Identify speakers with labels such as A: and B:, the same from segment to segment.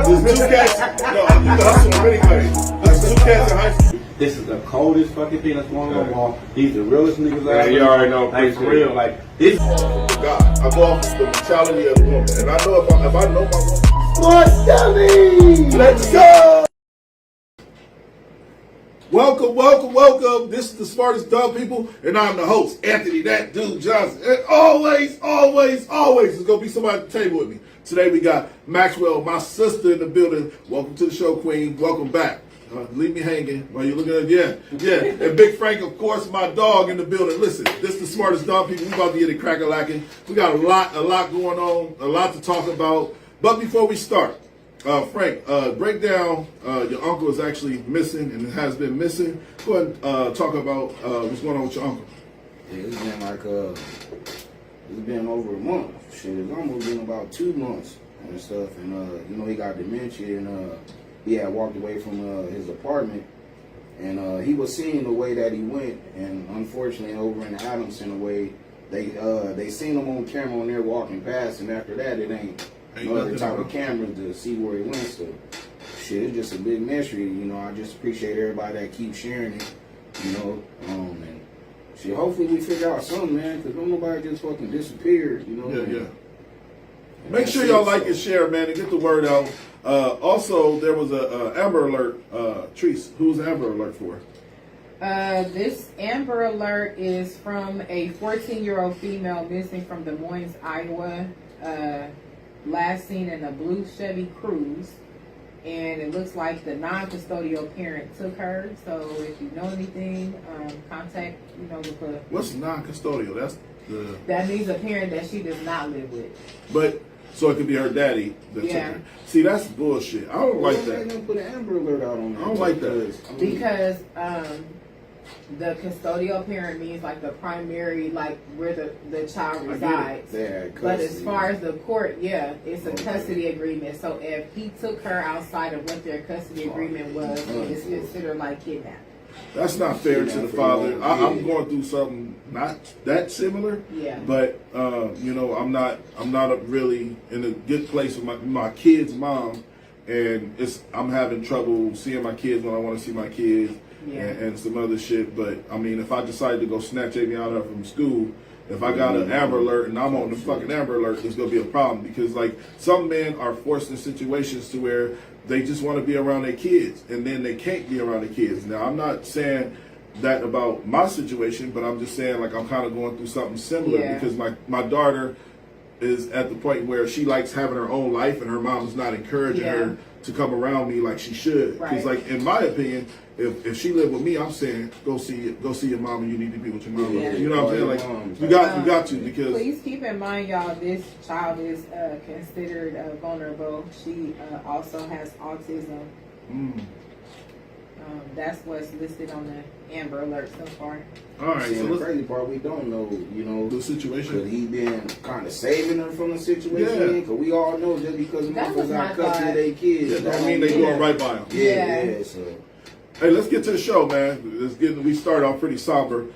A: There's two cats. No, you can hustle on anyway. There's two cats in high school.
B: This is the coldest fucking thing that's going on the wall. These the realest niggas out
A: there. You already know.
B: Like, for real. Like, this.
A: God, I go off the mentality of the woman. And I know if I know my woman.
B: Sports Dummy!
A: Let's go! Welcome. This is the smartest dumb people, and I'm the host, Anthony, that dude Johnson. And always is gonna be somebody at the table with me. Today we got Maxwell, my sister, in the building. Welcome to the show, Queen. Welcome back. Leave me hanging while you're looking at yeah. And Big Frank, of course, my dog, in the building. Listen, this is the smartest dumb people. We about to get it crack-a-lacking. We got a lot going on, a lot to talk about. But before we start, Frank, break down, your uncle is actually missing and has been missing. Go ahead and talk about what's going on with your uncle.
C: Yeah, it's been like, it's been over a month. Shit, it's almost been about 2 months and stuff. And, you know, he got dementia and he had walked away from his apartment. And he was seeing the way that he went. And unfortunately, over in Adamson way, they seen him on camera on there walking past. And after that, it ain't no other type of cameras to see where he went. So, shit, it's just a big mystery. You know, I just appreciate everybody that keeps sharing it. You know, and shit, hopefully we figure out something, man, because don't nobody just fucking disappear. You know.
A: Yeah. Make sure y'all like and share, man, and get the word out. Also, there was a Amber Alert. Treese, who's Amber Alert for?
D: This Amber Alert is from a 14-year-old female missing from Des Moines, Iowa. Last seen in a blue Chevy Cruze, and it looks like the non-custodial parent took her. So if you know anything, contact, you know, with the...
A: What's non-custodial?
D: That means a parent that she does not live with.
A: But so it could be her daddy that took her. See, that's bullshit. I don't like that.
C: They put an Amber Alert out on that.
A: I don't like that.
D: Because the custodial parent means like the primary, like where the child resides. But as far as the court, it's a custody agreement. So if he took her outside of what their custody agreement was, it's considered like kidnapping.
A: That's not fair to the father. I'm going through something not that similar.
D: Yeah.
A: But you know, I'm not really in a good place with my kid's mom, and I'm having trouble seeing my kids when I want to see my kids.
D: Yeah.
A: And some other shit. But I mean, if I decide to go snatch Aviana up from school, if I got an Amber Alert and I'm on the fucking Amber Alert, there's gonna be a problem, because like some men are forced in situations to where they just want to be around their kids, and then they can't be around their kids. Now, I'm not saying that about my situation, but I'm just saying like I'm kind of going through something similar, because my daughter is at the point where she likes having her own life, and her mom's not encouraging her to come around me like she should. Because like in my opinion, if she lived with me, I'm saying go see your mama. You need to be with your mama. You know what I'm saying? Like you got to, because
D: please keep in mind, y'all, this child is considered vulnerable. She also has autism. That's what's listed on the Amber Alert so far.
A: All right.
C: So the crazy part, we don't know, you know,
A: the situation.
C: Could he been kind of saving her from the situation? Because we all know just because mothers got custody of their kids,
A: that don't mean they doing right by them.
C: Yeah. So.
A: Hey, let's get to the show, man. We start off pretty somber.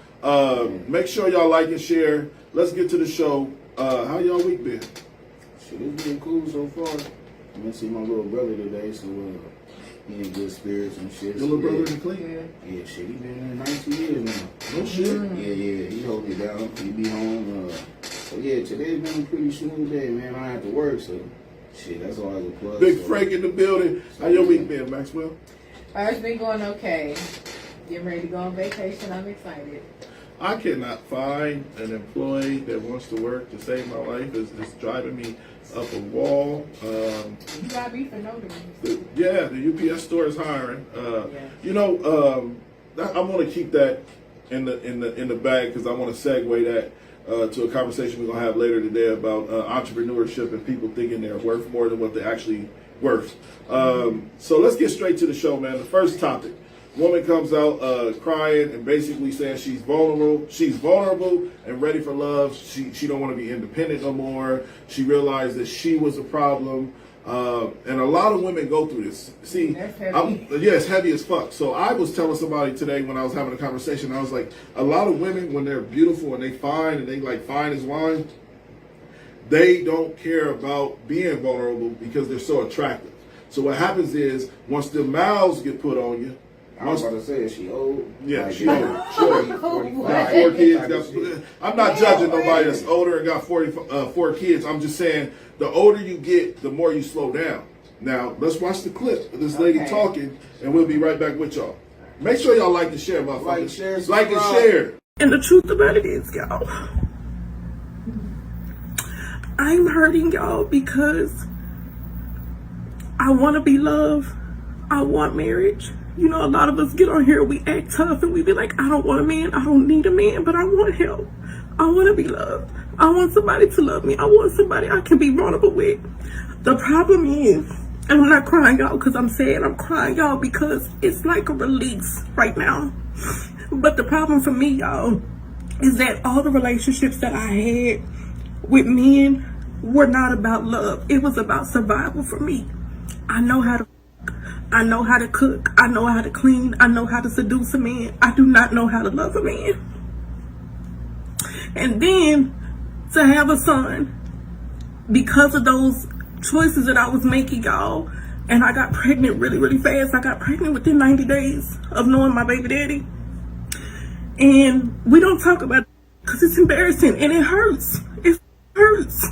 A: Make sure y'all like and share. Let's get to the show. How y'all week been?
C: Shit, it's been cool so far. I'm gonna see my little brother today, so he in good spirits and shit.
A: Your little brother in clean?
C: Yeah, shit, he been there 19 years now.
A: No shit?
C: Yeah, he hold it down. He be home. So yeah, today's been a pretty smooth day, man. I have to work, so shit, that's always a plus.
A: Big Frank in the building. How your week been, Maxwell?
D: It's been going okay. Getting ready to go on vacation. I'm excited.
A: I cannot find an employee that wants to work to save my life. It's driving me up a wall.
D: You gotta be for no reason.
A: The UPS store is hiring. You know, I want to keep that in the bag, because I want to segue that to a conversation we're gonna have later today about entrepreneurship and people thinking they're worth more than what they're actually worth. So let's get straight to the show, man. The first topic. Woman comes out crying and basically saying she's vulnerable. She's vulnerable and ready for love. She don't want to be independent no more. She realized that she was a problem. And a lot of women go through this. See, it's heavy as fuck. So I was telling somebody today when I was having a conversation, I was like, a lot of women, when they're beautiful and they fine and they like fine as wine, they don't care about being vulnerable because they're so attractive. So what happens is once the miles get put on you,
C: I was about to say, is she old?
A: yeah,
C: Like,
A: she old. Sure.
C: 45,
A: Got 4 kids.
C: type of shit.
A: I'm not judging nobody that's older and got 4 kids. I'm just saying the older you get, the more you slow down. Now, let's watch the clip of this lady talking, and we'll be right back with y'all. Make sure y'all like and share, motherfuckers.
C: Like, share,
A: Like and share.
E: And the truth about it is, y'all, I'm hurting y'all because I want to be loved. I want marriage. You know, a lot of us get on here, we act tough, and we be like, I don't want a man, I don't need a man, but I want help. I want to be loved. I want somebody to love me. I want somebody I can be vulnerable with. The problem is, and I'm not crying out because I'm sad, I'm crying out because it's like a release right now. But the problem for me, y'all, is that all the relationships that I had with men were not about love. It was about survival for me. I know how to cook, I know how to clean, I know how to seduce a man. I do not know how to love a man. And then to have a son, because of those choices that I was making, y'all, and I got pregnant really, really fast. I got pregnant within 90 days of knowing my baby daddy. And we don't talk about it because it's embarrassing and it hurts. It hurts.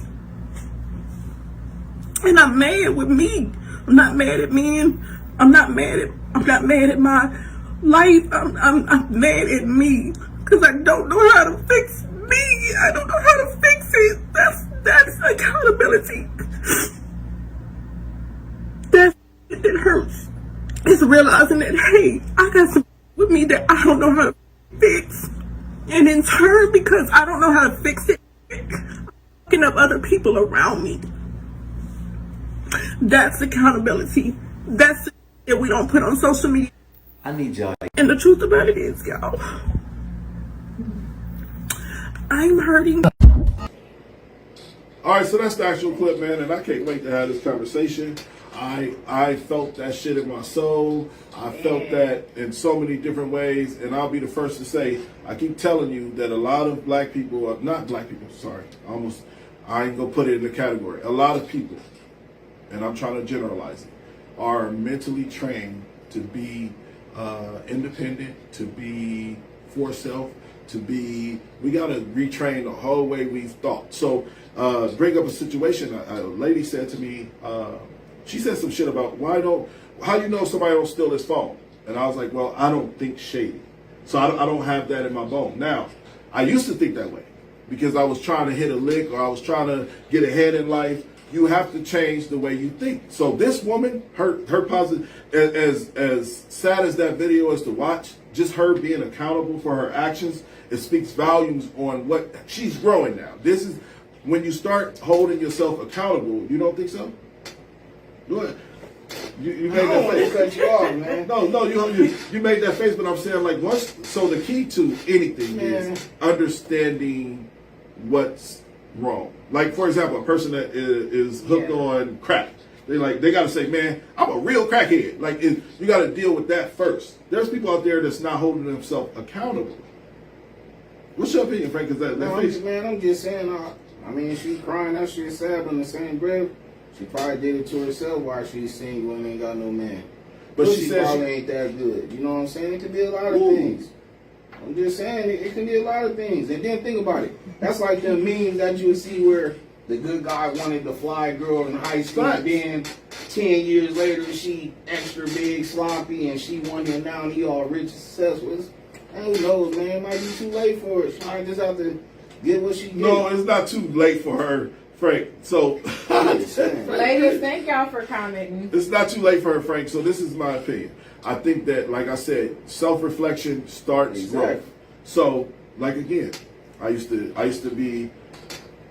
E: And I'm mad with me. I'm not mad at men. I'm not mad at my life. I'm mad at me because I don't know how to fix me. I don't know how to fix it. That's accountability. It hurts. It's realizing that, hey, I got some with me that I don't know how to fix. And in turn, because I don't know how to fix it, I'm fucking up other people around me. That's accountability. That's the that we don't put on social media.
B: I need y'all.
E: And the truth about it is, y'all, I'm hurting.
A: All right, so that's the actual clip, man, and I can't wait to have this conversation. I felt that shit in my soul. I felt that in so many different ways, and I'll be the first to say, I keep telling you that a lot of black people, not black people, sorry, I ain't gonna put it in the category. A lot of people, and I'm trying to generalize it, are mentally trained to be independent, to be for self, we gotta retrain the whole way we've thought. So bring up a situation, a lady said to me, she said some shit about how you know somebody don't steal his phone? And I was like, well, I don't think shady. So I don't have that in my bone. Now, I used to think that way because I was trying to hit a lick or I was trying to get ahead in life. You have to change the way you think. So this woman, her positive, as sad as that video is to watch, just her being accountable for her actions, it speaks volumes on what she's growing now. This is when you start holding yourself accountable. You don't think so? Go ahead. You made that face.
C: Cut you off, man.
A: No, you made that face, but I'm saying like once. So the key to anything is understanding what's wrong. Like for example, a person that is hooked on crack. They got to say, man, I'm a real crackhead. Like you got to deal with that first. There's people out there that's not holding themselves accountable. What's your opinion, Frank? Is that face?
C: Man, I'm just saying. I mean, she crying. That shit sad, but in the same breath, she probably did it to herself while she's single and ain't got no man. But she said probably ain't that good. You know what I'm saying? It could be a lot of things. I'm just saying it can be a lot of things. And then think about it. That's like the memes that you would see where the good guy wanted the fly girl in high school, and then 10 years later she extra big, sloppy, and she won him now and he all rich and successful. Who knows, man? It might be too late for her. She might just have to get what she gets.
A: No, it's not too late for her, Frank. So,
D: ladies, thank y'all for commenting.
A: It's not too late for her, Frank. So this is my opinion. I think that, like I said, self-reflection starts growth. So, like again, I used to be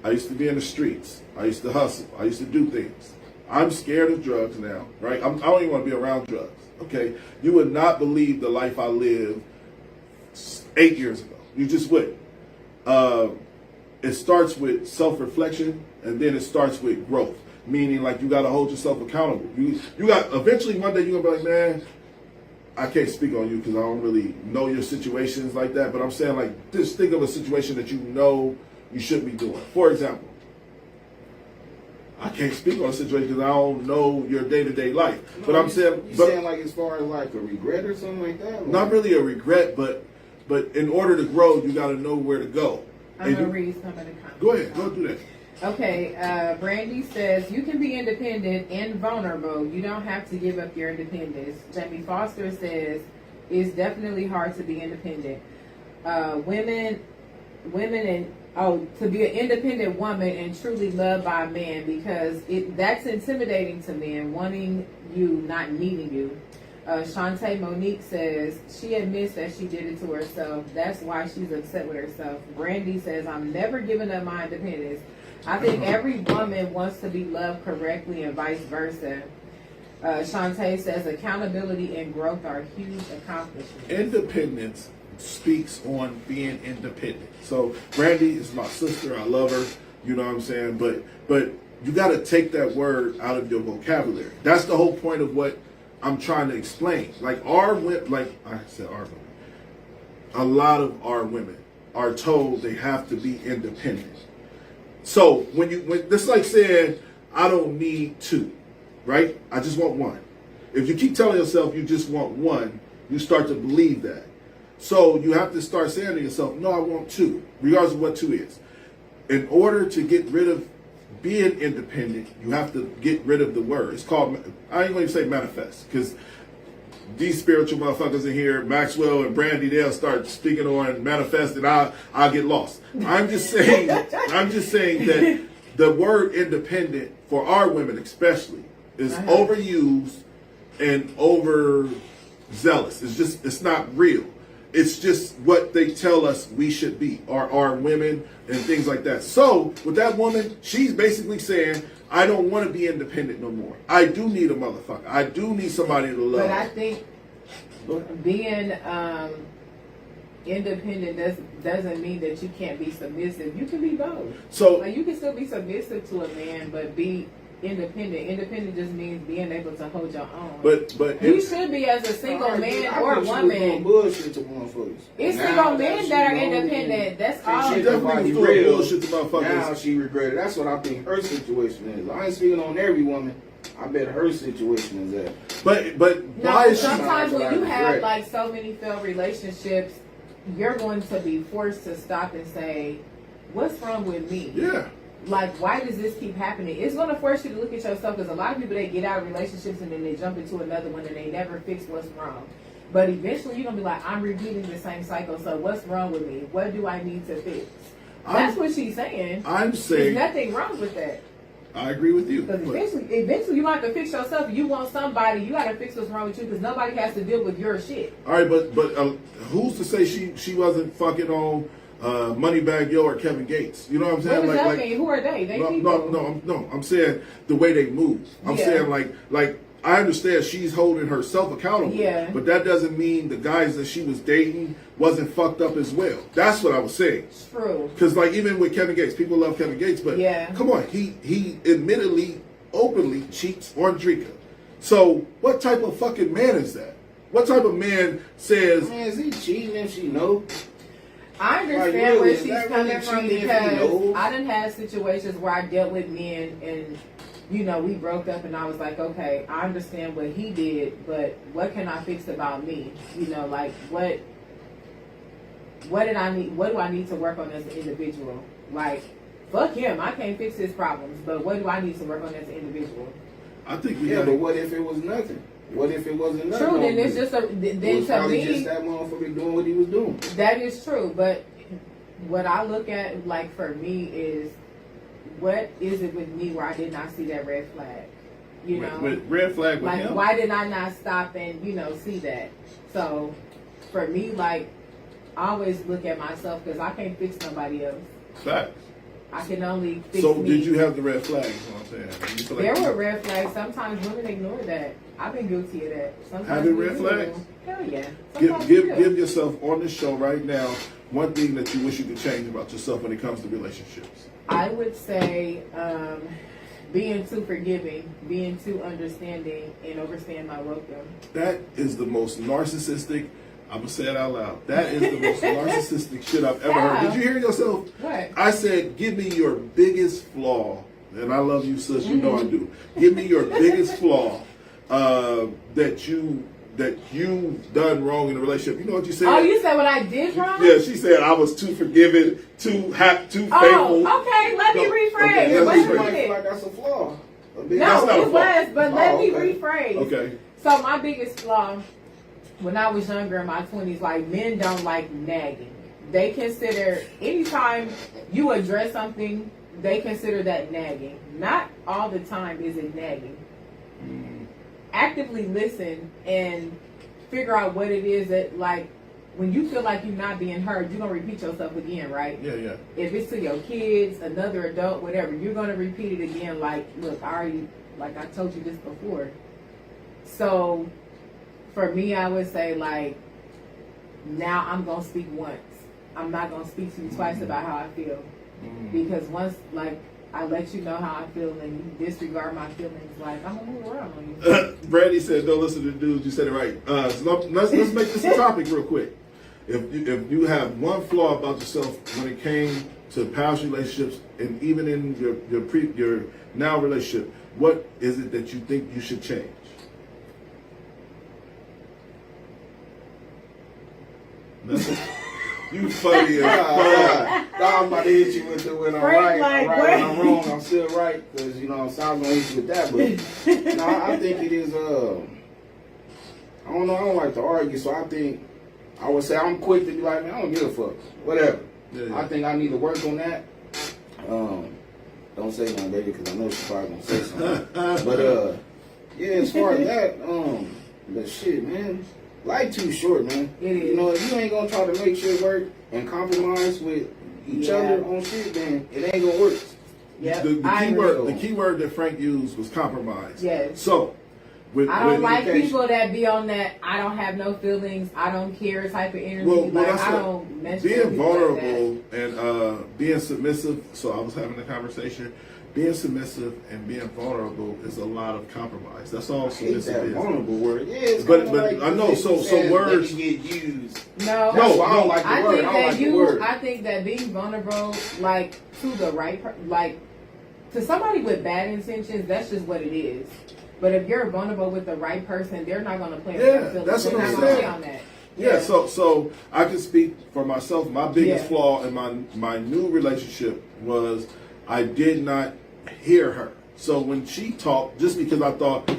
A: in the streets. I used to hustle. I used to do things. I'm scared of drugs now, right? I don't even want to be around drugs. Okay, you would not believe the life I lived 8 years ago. You just wouldn't. It starts with self-reflection, and then it starts with growth. Meaning, like, you got to hold yourself accountable. You got eventually one day you're gonna be like, man, I can't speak on you because I don't really know your situations like that. But I'm saying, like, just think of a situation that you know you shouldn't be doing. For example, I can't speak on a situation because I don't know your day-to-day life.
C: No,
A: but I'm saying,
C: you
A: but
C: saying like as far as like a regret or something like that? Like,
A: not really a regret, but in order to grow, you got to know where to go.
D: I'm going to read some of the comments.
A: Go ahead, go do that.
D: Okay, Brandy says, you can be independent and vulnerable. You don't have to give up your independence. Jamie Foster says, it's definitely hard to be independent. Women to be an independent woman and truly loved by a man, because that's intimidating to men, wanting you, not needing you. Shantae Monique says, she admits that she did it to herself. That's why she's upset with herself. Brandy says, I'm never giving up my independence. I think every woman wants to be loved correctly and vice versa. Shantae says, accountability and growth are huge accomplishments.
A: Independence speaks on being independent. So Brandy is my sister. I love her. You know what I'm saying? But you got to take that word out of your vocabulary. That's the whole point of what I'm trying to explain. Like our women, like I said, our women. A lot of our women are told they have to be independent. So when that's like saying, I don't need two, right? I just want one. If you keep telling yourself you just want one, you start to believe that. So you have to start saying to yourself, no, I want two, regardless of what two is. In order to get rid of being independent, you have to get rid of the word. It's called, I ain't going to say manifest, because these spiritual motherfuckers in here, Maxwell and Brandy, they'll start speaking on manifest, and I'll get lost. I'm just saying that the word independent, for our women especially, is overused and overzealous. It's not real. It's just what they tell us we should be, our women and things like that. So with that woman, she's basically saying, I don't want to be independent no more. I do need a motherfucker. I do need somebody to love.
D: But I think being independent doesn't mean that you can't be submissive. You can be both.
A: So
D: like, you can still be submissive to a man, but be independent. Independent just means being able to hold your own.
A: But
D: you should be, as a single man or woman.
C: Bullshit to motherfuckers.
D: It's single men that are independent. That's all.
A: She definitely was doing bullshit to motherfuckers.
C: Now she regretted. That's what I think her situation is. I ain't speaking on every woman. I bet her situation is that.
A: But why is she?
D: Sometimes when you have like so many failed relationships, you're going to be forced to stop and say, what's wrong with me?
A: Yeah.
D: Like, why does this keep happening? It's going to force you to look at yourself, because a lot of people, they get out of relationships and then they jump into another one and they never fix what's wrong. But eventually you're going to be like, I'm repeating the same cycle, so what's wrong with me? What do I need to fix? That's what she's saying.
A: I'm saying
D: there's nothing wrong with that.
A: I agree with you.
D: Because eventually you don't have to fix yourself. You want somebody, you got to fix what's wrong with you, because nobody has to deal with your shit.
A: All right, but who's to say she wasn't fucking on Moneybag Yo or Kevin Gates? You know what I'm saying?
D: What does that mean? Who are they?
A: No. I'm saying the way they move. I'm saying like I understand she's holding herself accountable. Yeah. But that doesn't mean the guys that she was dating wasn't fucked up as well. That's what I was saying.
D: True.
A: Because like even with Kevin Gates, people love Kevin Gates, but come on, he admittedly, openly cheats on Drika. So what type of fucking man is that? What type of man says?
C: Man, is he cheating if she knows?
D: I understand where she's coming from, because I done had situations where I dealt with men and, you know, we broke up and I was like, okay, I understand what he did, but what can I fix about me? You know, like what did I need? What do I need to work on as an individual? Like, fuck him, I can't fix his problems, but what do I need to work on as an individual?
A: I think
C: but what if it was nothing? What if it wasn't nothing?
D: True, then it's just then
C: it was
D: to me,
C: just that motherfucker doing what he was doing.
D: That is true, but what I look at, like for me, is what is it with me where I did not see that red flag? You know,
A: with red flag with
D: like
A: him?
D: Why did I not stop and see that? So for me, like, I always look at myself, because I can't fix nobody else.
A: Facts.
D: I can only fix
A: So
D: me.
A: did you have the red flags? You know what I'm saying?
D: There were red flags. Sometimes women ignore that. I've been guilty of that. Sometimes
A: having red flags?
D: Hell yeah.
A: Give yourself on this show right now one thing that you wish you could change about yourself when it comes to relationships.
D: I would say being too forgiving, being too understanding, and overstaying my welcome.
A: That is the most narcissistic. I'm going to say it out loud. That is the most narcissistic shit I've ever heard. Did you hear yourself?
D: What?
A: I said, give me your biggest flaw and I love you, sis. You know I do. Give me your biggest flaw that you've done wrong in a relationship. You know what you said?
D: Oh, you said what I did wrong?
A: Yeah, she said I was too forgiving, too faithful.
D: Oh, okay. Let me rephrase.
A: Okay,
C: But
A: let's
C: you
A: rephrase.
C: might feel like that's a flaw.
A: That's
D: No,
A: not a
D: it
A: flaw.
D: was, but let me
C: okay.
D: rephrase.
A: Okay.
D: So my biggest flaw, when I was younger in my 20s, like men don't like nagging. They consider anytime you address something, they consider that nagging. Not all the time is it nagging. Actively listen and figure out what it is that, like, when you feel like you're not being heard, you're going to repeat yourself again, right?
A: Yeah, yeah.
D: If it's to your kids, another adult, whatever, you're going to repeat it again like, look, I told you this before. So, for me, I would say, like, now I'm going to speak once. I'm not going to speak to you twice about how I feel. Because once, like, I let you know how I feel and you disregard my feelings, like, I'm going to move around on you.
A: Brady said, "Don't listen to the dudes." You said it right. So let's make this a topic real quick. If you have one flaw about yourself when it came to past relationships and even in your now relationship, what is it that you think you should change? Nothing. You funny as fuck.
C: I'm about to hit you with it when I'm
D: Frank,
C: right.
D: like,
C: I'm right when I'm
D: what?
C: wrong. I'm still right because you know so I'm gonna hit you with that. But no, I think it is. I don't know. I don't like to argue, so I would say I'm quick to be like, man, I don't give a fuck. Whatever.
A: Yeah.
C: I think I need to work on that. Don't say nothing, baby, because I know she's probably gonna say something. But yeah, as far as that, but shit, man. Life too short, man.
D: It is.
C: You know, if you ain't gonna try to make shit work and compromise with each other on shit, then it ain't gonna work.
D: Yep,
A: The key word that Frank used was compromise.
D: Yes.
A: So,
D: I don't like people that be on that I don't have no feelings, I don't care type of energy.
A: Well,
D: like,
A: that's
D: I
A: what-
D: don't mess with
A: being
D: people like
A: vulnerable and being submissive. So I was having a conversation. Being submissive and being vulnerable is a lot of compromise. That's all
C: I hate that
A: submissive is.
C: vulnerable word. Yeah, it's
A: But-
C: kinda
A: but
C: like
A: I know,
C: the
A: so
C: 50 Cent
A: words-
C: that can get used.
D: that. No,
C: That's why I don't like the
D: I
C: word.
D: think
C: I don't
D: that
C: like the word.
D: I think that being vulnerable, like to the right, like to somebody with bad intentions, that's just what it is. But if you're vulnerable with the right person, they're not going to play on
A: Yeah,
D: your feelings.
A: that's what
D: They're
A: I'm
D: not gonna
A: saying.
D: play on that.
A: Yeah, so I can speak for myself. My biggest
D: Yeah.
A: flaw in my new relationship was I did not hear her. So when she talked, just because I thought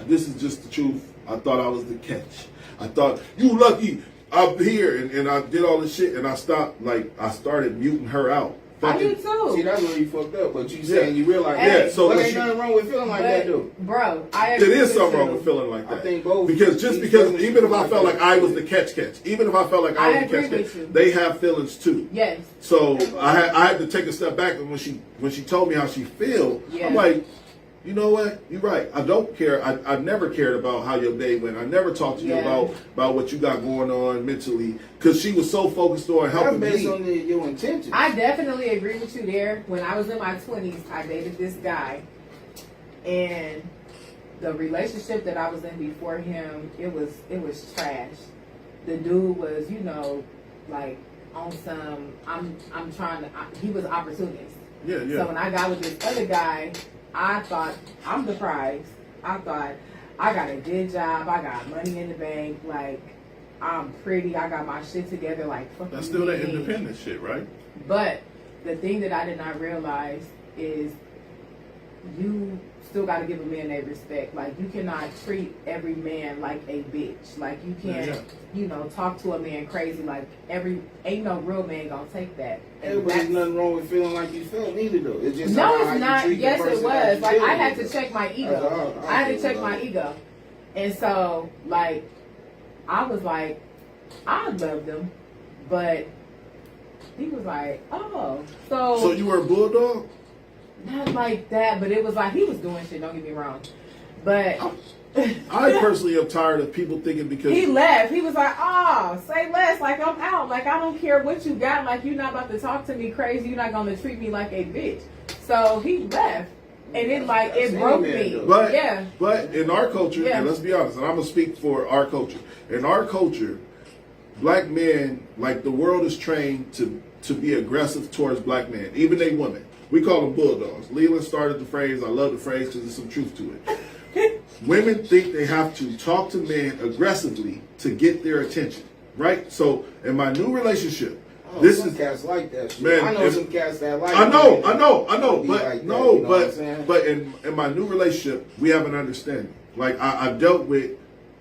A: this is just the truth, I thought I was the catch. I thought you lucky I'm here, and I did all this shit, and I stopped. Like I started muting her out.
D: I do too.
C: See, that's where you fucked up. But you
A: Yeah.
C: saying you realize,
D: Hey,
A: so
C: but
A: when
C: ain't
A: she-
C: nothing wrong with feeling like that, though.
D: Bro, I
A: It
D: agree
A: is
D: with
A: something wrong
D: you.
A: with feeling like that.
C: I think both.
A: Because
C: these
A: because
C: feelings
A: even if I
C: like
A: felt
C: that.
A: like I was the catch, even if I felt like I was
D: I
A: the
D: agree
A: catch,
D: with you.
A: they have feelings too.
D: Yes.
A: So I had to take a step back, and when she told me how she feel,
D: Yeah.
A: I'm like, you know what? You're right. I don't care. I never cared about how your day went. I never talked to you
D: Yeah.
A: about what you got going on mentally, because she was so focused on
C: That's
A: helping
C: based
A: me.
C: on your intentions.
D: I definitely agree with you there. When I was in my 20s, I dated this guy, and the relationship that I was in before him, it was trash. The dude was, like on some. He was opportunist.
A: Yeah, yeah.
D: So when I got with this other guy, I thought I'm the prize. I thought I got a good job. I got money in the bank. Like I'm pretty. I got my shit together. Like fucking
A: That's still that
D: me.
A: independent shit, right?
D: But the thing that I did not realize is you still got to give a man their respect. Like you cannot treat every man like a bitch. Like you can't, talk to a man crazy. Like ain't no real man gonna take that.
C: Hey, but there's nothing wrong with feeling like you felt neither, though. It's just
D: No,
C: how
D: it's
C: you
D: not.
C: treat the
D: Yes, it
C: person that
D: was.
C: you
D: Like
C: dealing
D: I had
C: with,
D: to check my
C: That's
D: ego.
C: all
D: I had to
C: feel
D: check my
C: about it.
D: ego, and so like I was like, I loved him, but he was like, oh,
A: So you were a bulldog?
D: not like that. But it was like he was doing shit. Don't get me wrong, but.
A: I personally am tired of people thinking because
D: He left. He was like, oh, say less. Like, I'm out. Like, I don't care what you got. Like, you're not about to talk to me crazy. You're not going to treat me like a bitch. So he left. And it, like, it
C: That's
D: broke
C: any man,
D: me.
C: though.
A: But
D: Yeah.
A: but in our culture,
D: Yeah.
A: and let's be honest, and I'm gonna speak for our culture. In our culture, black men, like the world is trained to be aggressive towards black men, even they women. We call them bulldogs. Leland started the phrase. I love the phrase because there's some truth to it. Women think they have to talk to men aggressively to get their attention, right? So in my new relationship, this
C: some
A: is
C: cats like that shit.
A: man.
C: I know some cats that like.
A: I know,
C: Be
A: but
C: like that,
A: no,
C: you know what I'm saying?
A: but in my new relationship, we have an understanding. Like I've dealt with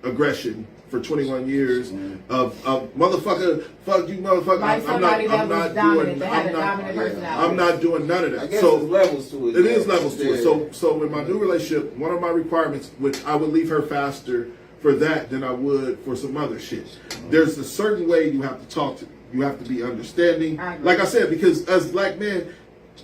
A: aggression for 21 years of motherfucker, fuck you, motherfucker.
D: Like somebody that was dominant, that had a dominant personality.
A: I'm not doing none of that.
C: I guess
A: So
C: there's levels to it.
A: it is levels to it. So in my new relationship, one of my requirements, which I would leave her faster for that than I would for some other shit. There's a certain way you have to talk to me. You have to be understanding. Like I said, because as black men,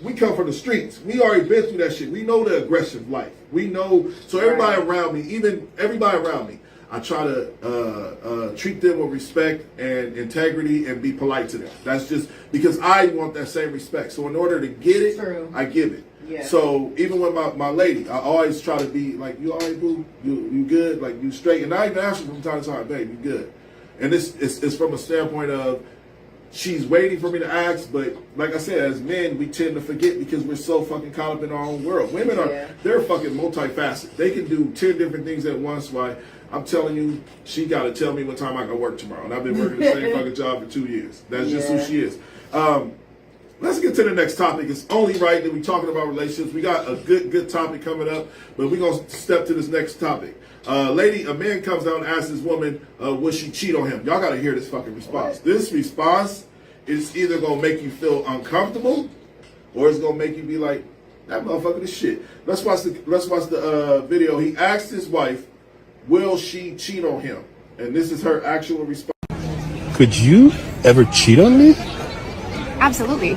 A: we come from the streets. We already been through that shit. We know the aggressive life. We know. So everybody around me, even everybody around me, I try to treat them with respect and integrity and be polite to them. That's just because I want that same respect. So in order to get it, I give it. Yeah. So even with my lady, I always try to be like, you all right, boo? You good? Like, you straight? And I even ask her from time to time, babe, you good? And this is from a standpoint of, she's waiting for me to ask, but like I said, as men, we tend to forget because we're so fucking caught up in our own world. Women they're fucking multifaceted. They can do 10 different things at once. Why I'm telling you, she got to tell me what time I can work tomorrow. And I've been working the same fucking job for 2 years. That's just who she is. Let's get to the next topic. It's only right that we're talking about relationships. We got a good topic coming up, but we're going to step to this next topic. A man comes down and asks this woman, would she cheat on him? Y'all got to hear this fucking response. What? This response is either going to make you feel uncomfortable or it's going to make you be like, that motherfucker is shit. Let's watch the video. He asked his wife, will she cheat on him? And this is her actual response.
F: Could you ever cheat on me?
G: Absolutely.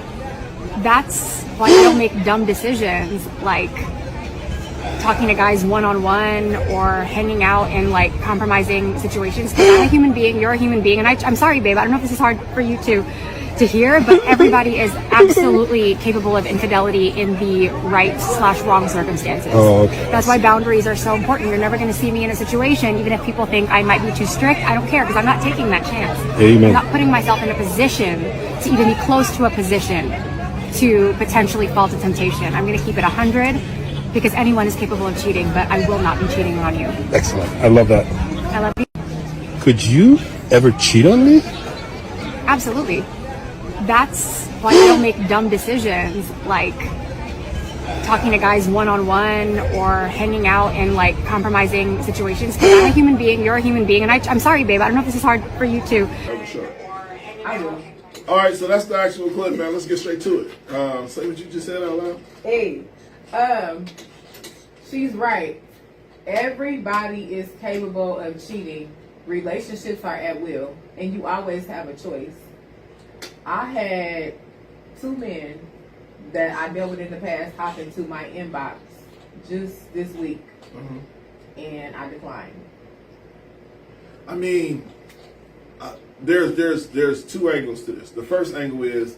G: That's why I don't make dumb decisions like talking to guys one-on-one or hanging out in like compromising situations. Because I'm a human being, you're a human being, and I'm sorry, babe, I don't know if this is hard for you to hear, but everybody is absolutely capable of infidelity in the right/wrong circumstances.
F: Oh, okay.
G: That's why boundaries are so important. You're never going to see me in a situation, even if people think I might be too strict, I don't care, because I'm not taking that chance.
F: Amen.
G: I'm not putting myself in a position to even be close to a position to potentially fall to temptation. I'm going to keep it 100 because anyone is capable of cheating, but I will not be cheating on you.
F: Excellent. I love that.
G: I love you.
F: Could you ever cheat on me?
G: Absolutely. That's why I don't make dumb decisions like talking to guys one-on-one or hanging out in like compromising situations. Because I'm a human being, you're a human being, and I'm sorry, babe, I don't know if this is hard for you to.
D: I do.
A: All right, so that's the actual clip, man. Let's get straight to it. Say what you just said out loud.
D: Hey, she's right. Everybody is capable of cheating. Relationships are at will, and you always have a choice. I had 2 men that I dealt with in the past hop into my inbox just this week, and I declined.
A: I mean, there's 2 angles to this. The first angle is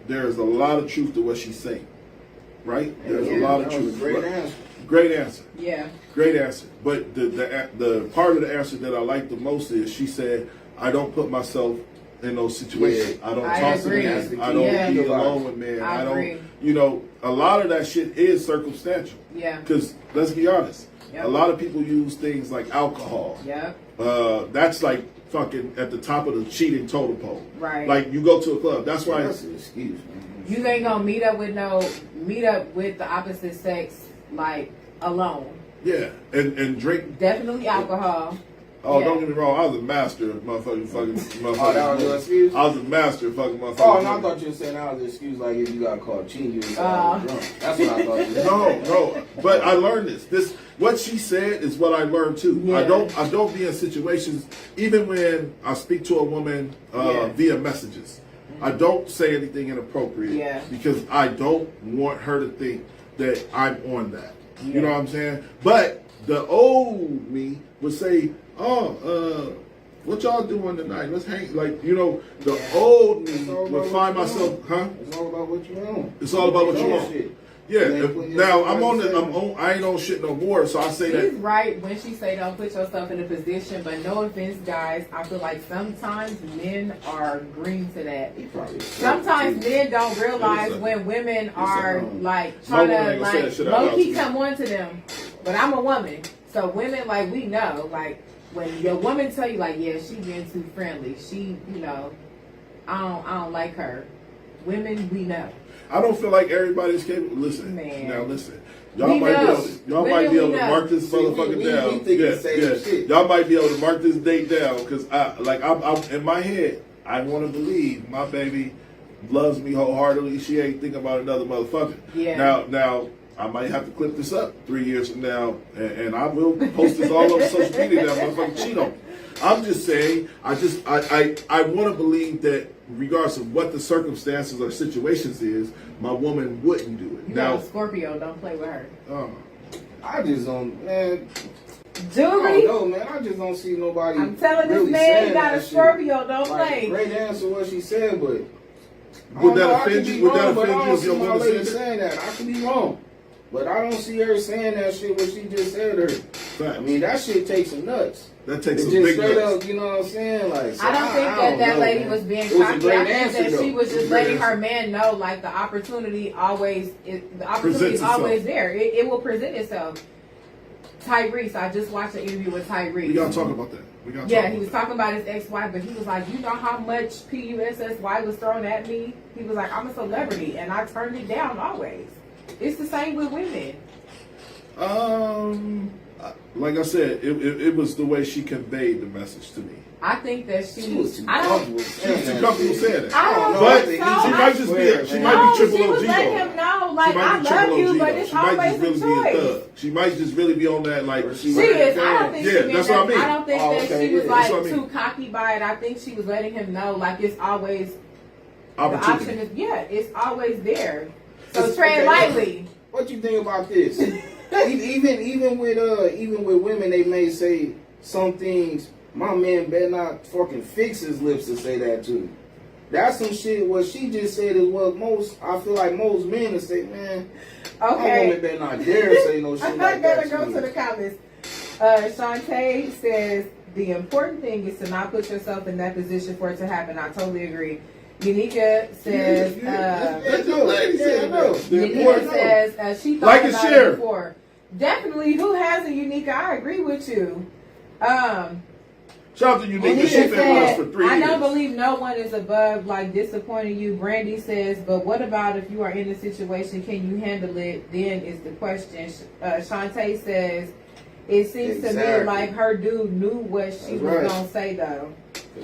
A: there's a lot of truth to what she's saying, right? There's a lot of truth.
C: Great answer.
A: Great answer.
D: Yeah.
A: Great answer. But the part of the answer that I like the most is she said, I don't put myself in those situations. I don't talk to men. I don't be alone with men. I don't, a lot of that shit is circumstantial.
D: Yeah.
A: Because let's be honest,
D: Yep.
A: a lot of people use things like alcohol.
D: Yeah.
A: That's like fucking at the top of the cheating totem pole.
D: Right.
A: Like you go to a club. That's why.
C: That's an excuse, man.
D: You ain't gonna meet up with the opposite sex like alone.
A: Yeah, and drink.
D: Definitely alcohol.
A: Oh,
D: Yeah.
A: don't get me wrong. I was a master of motherfucking.
C: Oh, that was your excuse?
A: I was a master of fucking motherfucking.
C: Oh, no, I thought you were saying that was an excuse, like if you got caught cheating, you was drunk. That's what I thought you were saying.
A: No. But I learned this. What she said is what I learned too.
D: Yeah.
A: I don't be in situations, even when I speak to a woman via messages. I don't say anything inappropriate because I don't want her to think that I'm on that.
D: Yeah.
A: You know what I'm saying? But the old me would say, what y'all doing tonight? Let's hang. Like, the old me would find myself, huh?
C: It's all about what you want.
A: It's all about what you want. Yeah.
C: And then putting
A: Now
C: yourself
A: I ain't on shit no more. So I say
D: She's
A: that.
D: right when she say don't put yourself in a position, but no offense, guys. I feel like sometimes men are green to that. Sometimes men don't realize when women are like trying
A: woman
D: to
A: ain't gonna say that
D: like
A: shit out
D: low
A: loud
D: key
A: to me.
D: come on to them. But I'm a woman, so women like we know like when your woman tell you like yeah she being too friendly, she I don't like her. Women we know.
A: I don't feel like everybody's capable. Listen,
D: Man.
A: now listen.
D: We
A: Y'all might
D: know.
A: be able
D: We
A: to
D: know.
A: mark this
C: See,
A: motherfucker
C: we
A: down.
C: think the same shit.
A: Y'all might be able to mark this date down because I'm in my head. I want to believe my baby loves me wholeheartedly. She ain't thinking about another motherfucker.
D: Yeah.
A: Now I might have to clip this up 3 years from now, and I will post this all over social media. That motherfucker cheat on me. I'm just saying. I want to believe that regardless of what the circumstances or situations is, my woman wouldn't do it.
D: You
A: Now,
D: know, Scorpio, don't play with her.
C: I just don't, man. I
D: Jewelry.
C: don't know, man. I just don't see nobody.
D: I'm telling this
C: really
D: man
C: saying
D: he got a
C: that
D: Scorpio,
C: shit.
D: don't
C: Like,
D: play.
C: great answer what she said, but
A: would that offend you? Would that offend you if your
C: my
A: woman
C: lady
A: said that?
C: saying that? I could be wrong, but I don't see her saying that shit. What she just said to her.
A: Facts.
C: I mean, that shit takes some nuts.
A: That takes
C: It's
A: some
C: just
A: big
C: straight
A: nuts.
C: up, you know what I'm saying? Like, so
D: I don't think that
C: know,
D: lady
C: man.
D: was being
C: It was a
D: cocky.
C: great
D: I think
C: answer,
D: that she
C: though.
D: was
A: It was
D: just
A: a great
D: letting her
A: answer.
D: man know, like the opportunity is always
A: Presents
D: always
A: itself.
D: there. It will present itself. Tyrese, I just watched an interview with Tyrese.
A: We gotta talk about that.
D: Yeah, he was talking about his ex-wife, but he was like, you know how much PUSSY was thrown at me? He was like, I'm a celebrity, and I turned it down always. It's the same with women.
A: Like I said, it was the way she conveyed the message to me.
D: I think that
C: She was too
D: I don't.
C: comfortable
A: She
C: saying
A: was too
C: that
A: comfortable
C: shit.
A: saying that.
D: I don't
A: But
D: think
A: she
D: so.
A: might just be she might be triple
D: she was
A: OG
D: letting
A: though.
D: him know, like,
A: She might
D: I
A: be
D: love
A: triple
D: you,
A: OG
D: but
A: though.
D: it's
A: She might
D: always
A: just really
D: a
A: be a
D: choice.
A: thug. She might just really be on that like
D: She is. I don't think
A: Yeah,
D: she meant
A: that's
D: that.
A: what I mean.
D: I don't think
C: Oh,
D: that
C: okay,
D: she was
C: yeah.
D: like
A: That's what I mean.
D: too cocky by it. I think she was letting him know, like, it's always the
A: opportunity.
D: option is it's always there. So
C: It's-
D: tread
C: okay,
D: lightly.
C: What you think about this? even with women, they may say some things. My man better not fucking fix his lips to say that too. That's some shit. What she just said is what I feel like most men would say, man. My
D: Okay.
C: woman better not dare say no shit
D: I'm
C: like
D: not
C: that
D: gonna
C: to
D: go
C: me.
D: to the comments. Shantae says the important thing is to not put yourself in that position for it to happen. I totally agree. Unica says.
A: That's your lady saying that. The
D: Unica
A: important-
D: says she thought
A: Like and
D: about
A: share.
D: it before. Definitely, who hasn't, Unica? I agree with you.
A: Shout out to Unica.
D: Unica
A: She's been with us
D: said,
A: for 3
D: I
A: years.
D: don't believe no one is above like disappointing you. Brandy says, but what about if you are in a situation? Can you handle it? Then is the question. Shantae says, it seems to me
C: Exactly.
D: like her dude knew what she was
C: right.
D: gonna say though.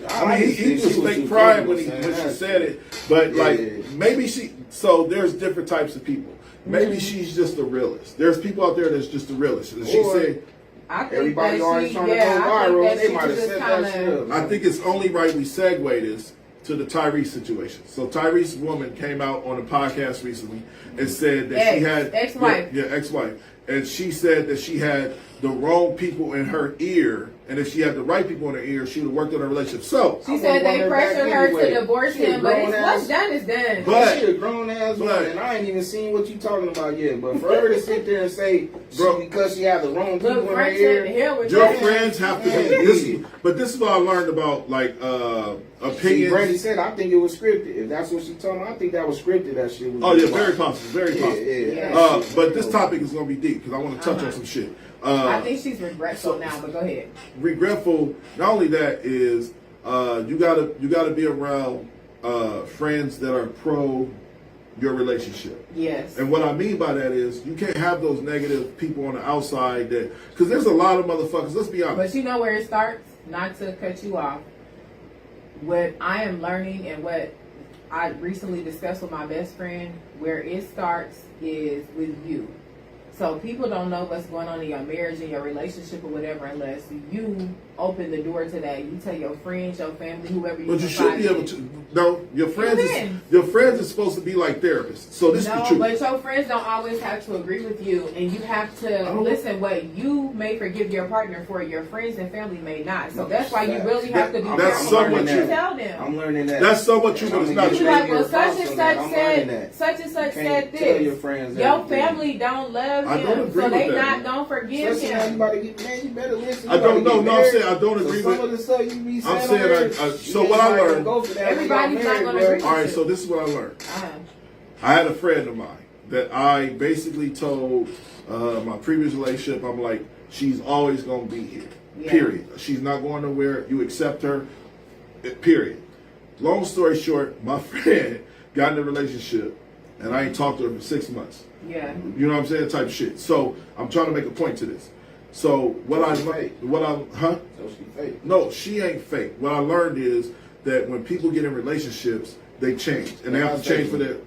A: I mean, he was fake crying when she said it, but like maybe so there's different types of people. Maybe she's just a realist. There's people out there that's just a realist. And she
C: Or-
A: said,
D: I think
C: Everybody
D: that
C: always
D: she,
C: trying to go
D: I think
C: viral.
D: that
C: They
D: she
C: might have
D: was just
C: set that shit
D: kinda,
C: up.
A: I think it's only right we segue this to the Tyrese situation. So Tyrese's woman came out on a podcast recently and said that she had
D: ex-wife.
A: Yeah, ex-wife. And she said that she had the wrong people in her ear, and if she had the right people in her ear, she would have worked on her relationship. So
D: she said they pressured her to divorce him, but it's what's done is done.
A: But-
C: She a grown ass woman, and I ain't even seen what you talking about yet. But for her to sit there and say,
A: Bro,
C: because she had the wrong people
D: Look,
C: in her
D: Frank said the
C: ear,
D: hell with
A: your
D: that.
A: friends have to be
C: Yeah.
A: this, but this is what I learned about like
C: see,
A: opinions.
C: Brandy said, I think it was scripted. If that's what she told me, I think that was scripted. That shit was.
A: Oh yeah, very possible, very possible.
C: Yeah.
A: But this topic is going to be deep because I want to touch on some shit.
D: I think she's regretful now, but go ahead.
A: Regretful. Not only that is you gotta be around friends that are pro your relationship.
D: Yes.
A: And what I mean by that is you can't have those negative people on the outside that because there's a lot of motherfuckers. Let's be honest.
D: But you know where it starts? Not to cut you off. What I am learning and what I recently discussed with my best friend, where it starts is with you. So people don't know what's going on in your marriage and your relationship or whatever unless you open the door to that. You tell your friends, your family, whoever you.
A: But you should be able to. No, your friends is supposed to be like therapists. So this is the truth.
D: But your friends don't always have to agree with you, and you have to listen. What you may forgive your partner for, your friends and family may not. So that's why you really have to be careful what you tell them.
C: I'm learning that.
A: That's somewhat true, but it's not true.
D: Like, well, such and such said this. Your family don't love
A: I don't
D: him,
A: agree
D: so
A: with
D: they
A: that.
D: not gonna forgive him.
C: You better listen.
A: I don't know. No, I'm saying I don't agree
C: Some
A: with.
C: of the stuff you be saying.
A: I'm saying so what I learned.
D: Everybody's not gonna agree.
A: All right, so this is what I learned. I had a friend of mine that I basically told my previous relationship. I'm like, she's always gonna be here.
D: Yeah.
A: Period. She's not going nowhere. You accept her. Period. Long story short, my friend got in a relationship, and I ain't talked to her for 6 months.
D: Yeah.
A: You know what I'm saying? Type shit. So I'm trying to make a point to this. So
C: So she fake.
A: No, she ain't fake. What I learned is that when people get in relationships, they change, and they have to change for their.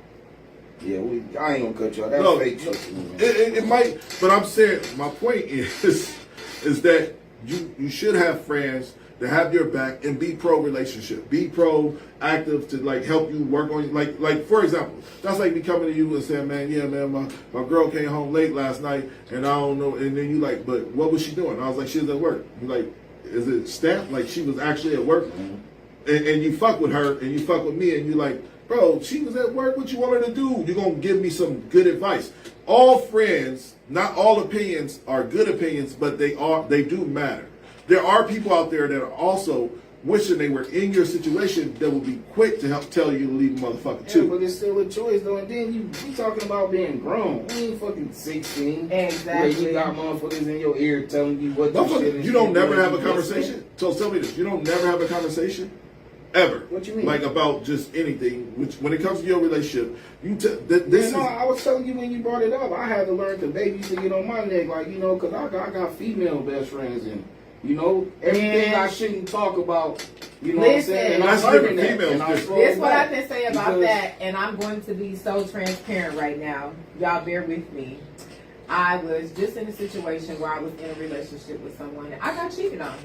C: Yeah, I ain't gonna cut you off. That's fake shit to me, man.
A: It might, but I'm saying my point is that you should have friends that have your back and be pro relationship, be proactive to like help you work on like for example, that's like me coming to you and saying, man, yeah, man, my girl came home late last night and I don't know, and then you like, but what was she doing? I was like, she was at work. You like, is it stamped like she was actually at work? And you fuck with her and you fuck with me and you like, bro, she was at work. What you want her to do? You're gonna give me some good advice. All friends, not all opinions are good opinions, but they do matter. There are people out there that are also wishing they were in your situation that would be quick to help tell you to leave a motherfucker too.
C: Yeah, but it's still a choice though. And then you talking about being grown. You ain't fucking 16.
D: Exactly.
C: Where you got motherfuckers in your ear telling you what you should.
A: You don't never have a conversation. So tell me this: you don't never have a conversation, ever.
C: What you mean?
A: Like about just anything. Which when it comes to your relationship,
C: I was telling you when you brought it up. I had to learn because baby used to get on my neck, like because I got female best friends and. Everything I shouldn't talk about, what I'm saying? And I'm learning that.
D: This what I can say about that, and I'm going to be so transparent right now. Y'all bear with me. I was just in a situation where I was in a relationship with someone and I got cheated on.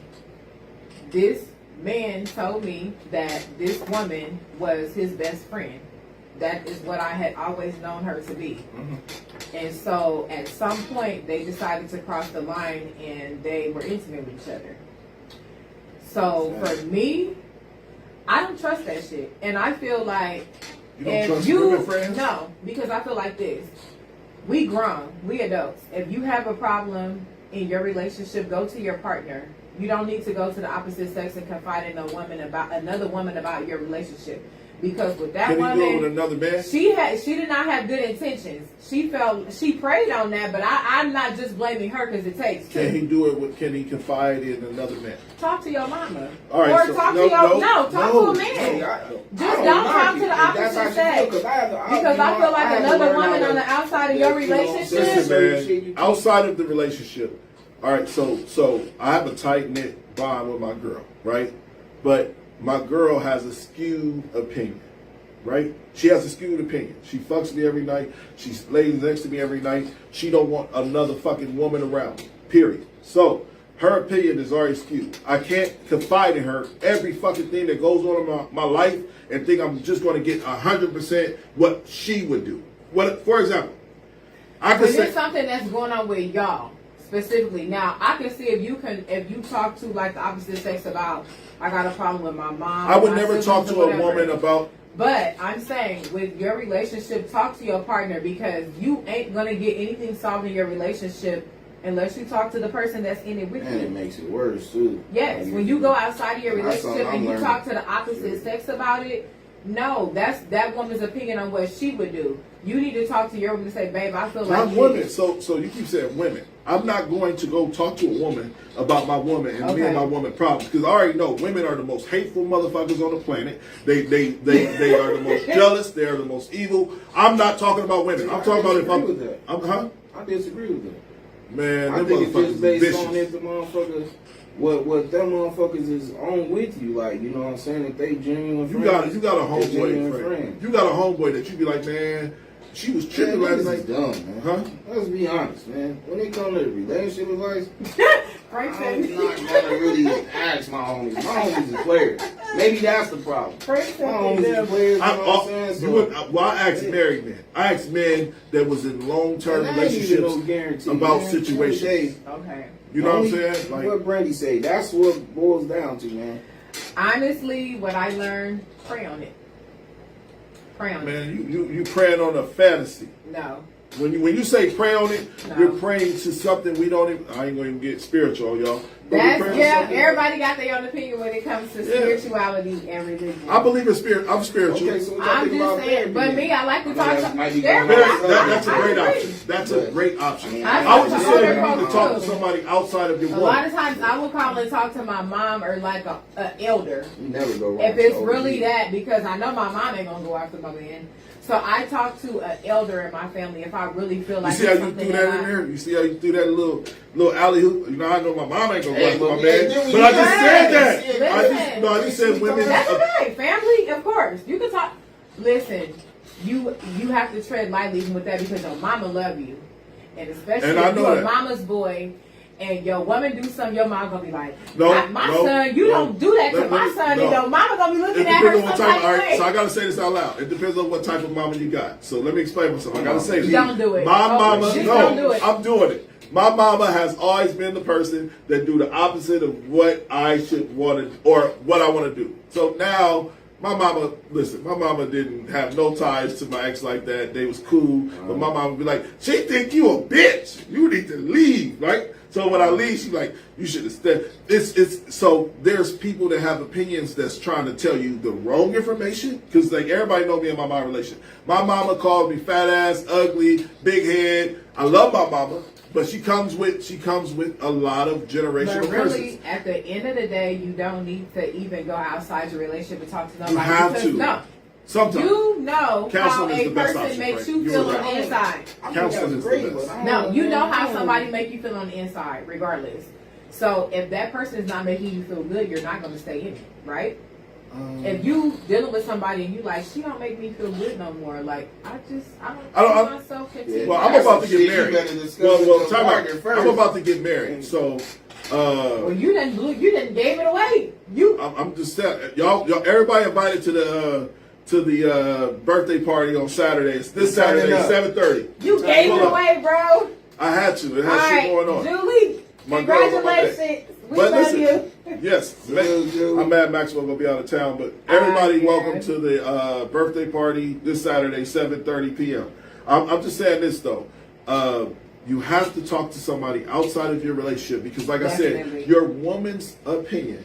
D: This man told me that this woman was his best friend. That is what I had always known her to be. Mm-hmm. And so at some point they decided to cross the line and they were intimate with each other. So for me, I don't trust that shit. And I feel like
A: you don't trust women friends?
D: No, because I feel like this. We grown, we adults. If you have a problem in your relationship, go to your partner. You don't need to go to the opposite sex and confide in another woman about your relationship. Because with that woman,
A: do it with another man?
D: She did not have good intentions. She preyed on that, but I'm not just blaming her because it takes two.
A: Can he confide in another man?
D: Talk to your mama.
A: All right,
D: or talk to a man. Just don't talk to the opposite sex. Because I feel like another woman on the outside of your relationship.
A: Listen, man, outside of the relationship. All right, so I have a tight knit bond with my girl, right? But my girl has a skewed opinion, right? She has a skewed opinion. She fucks me every night. She lays next to me every night. She don't want another fucking woman around, period. So her opinion is already skewed. I can't confide in her every fucking thing that goes on in my life and think I'm just going to get 100% what she would do. For example, I could say...
D: It's something that's going on with y'all. Specifically, now I can see if you talk to like the opposite sex about I got a problem with my mom.
A: I would never talk to a woman about.
D: But I'm saying with your relationship, talk to your partner because you ain't gonna get anything solved in your relationship unless you talk to the person that's in it with you.
C: And it makes it worse too.
D: Yes, when you go outside of your relationship and you talk to the opposite sex about it, no, that's that woman's opinion on what she would do. You need to talk to your woman and say, babe, I feel like
A: I'm women, so you keep saying women. I'm not going to go talk to a woman about my woman and me and my woman problems because I already know women are the most hateful motherfuckers on the planet. They are the most jealous. They are the most evil. I'm not talking about women. I'm talking about if
C: I disagree with that.
A: Man,
C: I think it's just based on if the motherfuckers. What them motherfuckers is on with you, like, you know what I'm saying? If they genuine friends.
A: You got a homeboy friend. You got a homeboy that you be like, man, she was tripping
C: Man,
A: last
C: niggas
A: night.
C: is dumb, man.
A: Huh?
C: Let's be honest, man. When it comes to relationship advice,
D: Frank
C: I'm
D: said,
C: not gonna really ask my homies. My homies is players. Maybe that's the problem.
D: Frank
C: My homies
D: said,
C: is players. You know what I'm saying?
A: I asked married men. I asked men that was in long-term
C: And that ain't even no
A: relationships
C: guarantee,
A: about
C: man.
A: situations.
D: okay.
A: You know what I'm saying? Like,
C: what Brandy say, that's what boils down to, man.
D: Honestly, what I learned, pray on it. Pray on it.
A: man, you praying on a fantasy.
D: No.
A: When you say pray on it,
D: No.
A: you're praying to something we don't even. I ain't gonna even get spiritual, y'all. But we're
D: That's,
A: praying to
D: yeah,
A: something-
D: everybody got their own opinion when it comes to spirituality and religion.
A: I believe in spirit. I'm spiritual.
C: Okay, so what y'all
D: I'm
C: think
D: just
C: about
D: saying,
C: therapy
D: but
C: then?
D: me, I like to
C: I know
D: talk
C: that
D: to
C: might be
D: there-
C: going
A: That's a
D: I
A: great
D: agree.
A: option. That's a great option.
C: I
A: I was just
D: talk to
A: saying
D: other
A: you need to talk to
D: folks, too.
A: somebody outside of your
D: A lot
A: woman.
D: of times I will call and talk to my mom or like a elder.
C: You never go wrong.
D: If it's
C: with
D: really
C: OG.
D: that, because I know my mom ain't gonna go after my man. So I talk to an elder in my family if I really feel
A: You
D: like
A: see how
D: it's
A: you
D: something
A: threw that in
D: I-
A: there? You see how you threw that little alley hoop? You know, I know my mom ain't gonna go
C: Hey,
A: after
C: but
A: my
C: we-
A: man.
C: then we
A: But I
C: need
A: just
C: to
A: said that.
C: listen.
A: I just said women.
D: That's okay. Family, of course. You can talk. Listen, you have to tread lightly even with that because your mama love you, and especially
A: And I
D: if
A: know
D: you're a
A: that.
D: mama's boy. And your woman do something, your mom gonna be like,
A: No,
D: my
A: no,
D: son, you
A: no.
D: don't do that to
A: Let-
D: my
A: let-
D: son,
A: no.
D: and your mama gonna be
A: It
D: looking at
A: depends
D: her
A: on what
D: some
A: type.
D: type
A: All
D: of
A: right,
D: way.
A: so I gotta say this out loud. It depends on what type of mama you got. So let me explain myself. I gotta say this.
D: Don't do it.
A: My
D: Oh,
A: mama,
D: just
A: no,
D: don't do it.
A: I'm doing it. My mama has always been the person that do the opposite of what I should want to or what I want to do. So now. My mama, listen, my mama didn't have no ties to my ex like that. They was cool. But my mama would be like, she think you a bitch. You need to leave, right? So when I leave, she's like, you should have stayed. So there's people that have opinions that's trying to tell you the wrong information. Because like everybody know me and my mom relation. My mama called me fat ass, ugly, big head. I love my mama. But she comes with a lot of generational
D: But
A: curses.
D: really, at the end of the day, you don't need to even go outside your relationship and talk to nobody.
A: You have
D: because
A: to.
D: No.
A: Sometimes.
D: You know how
A: Counseling is
D: a
A: the best
D: person
A: option,
D: makes
A: Frank.
D: you
A: You're
D: feel
A: right.
D: on the inside.
A: Counseling is the best.
D: No, you know how somebody make you feel on the inside, regardless. So if that person is not making you feel good, you're not going to stay in it, right? If you dealing with somebody and you like, she don't make me feel good no more. Like I don't see myself continue.
A: Well, I'm
C: That's
A: about to
C: some
A: get
C: shit you
A: married.
C: better discuss
A: Well,
C: with your
A: time out.
C: partner first.
A: I'm about to get married, so
D: Well, you didn't gave it away. You
A: I'm just saying, y'all, everybody invited to the birthday party on Saturday. It's this Saturday,
C: Turn it up.
A: 7:30.
D: you gave it
A: Hold on.
D: away, bro.
A: I had to. It
D: All
A: had shit
D: right,
A: going on.
D: Julie,
A: My girl's on my
D: congratulations. We
A: But
D: love
A: listen,
D: you.
A: yes,
C: Julie.
A: I'm mad Maxwell gonna be out of town, but everybody
D: yeah.
A: welcome to the birthday party this Saturday, 7:30 p.m. I'm just saying this though. You have to talk to somebody outside of your relationship because, like I
D: Definitely.
A: said, your woman's opinion,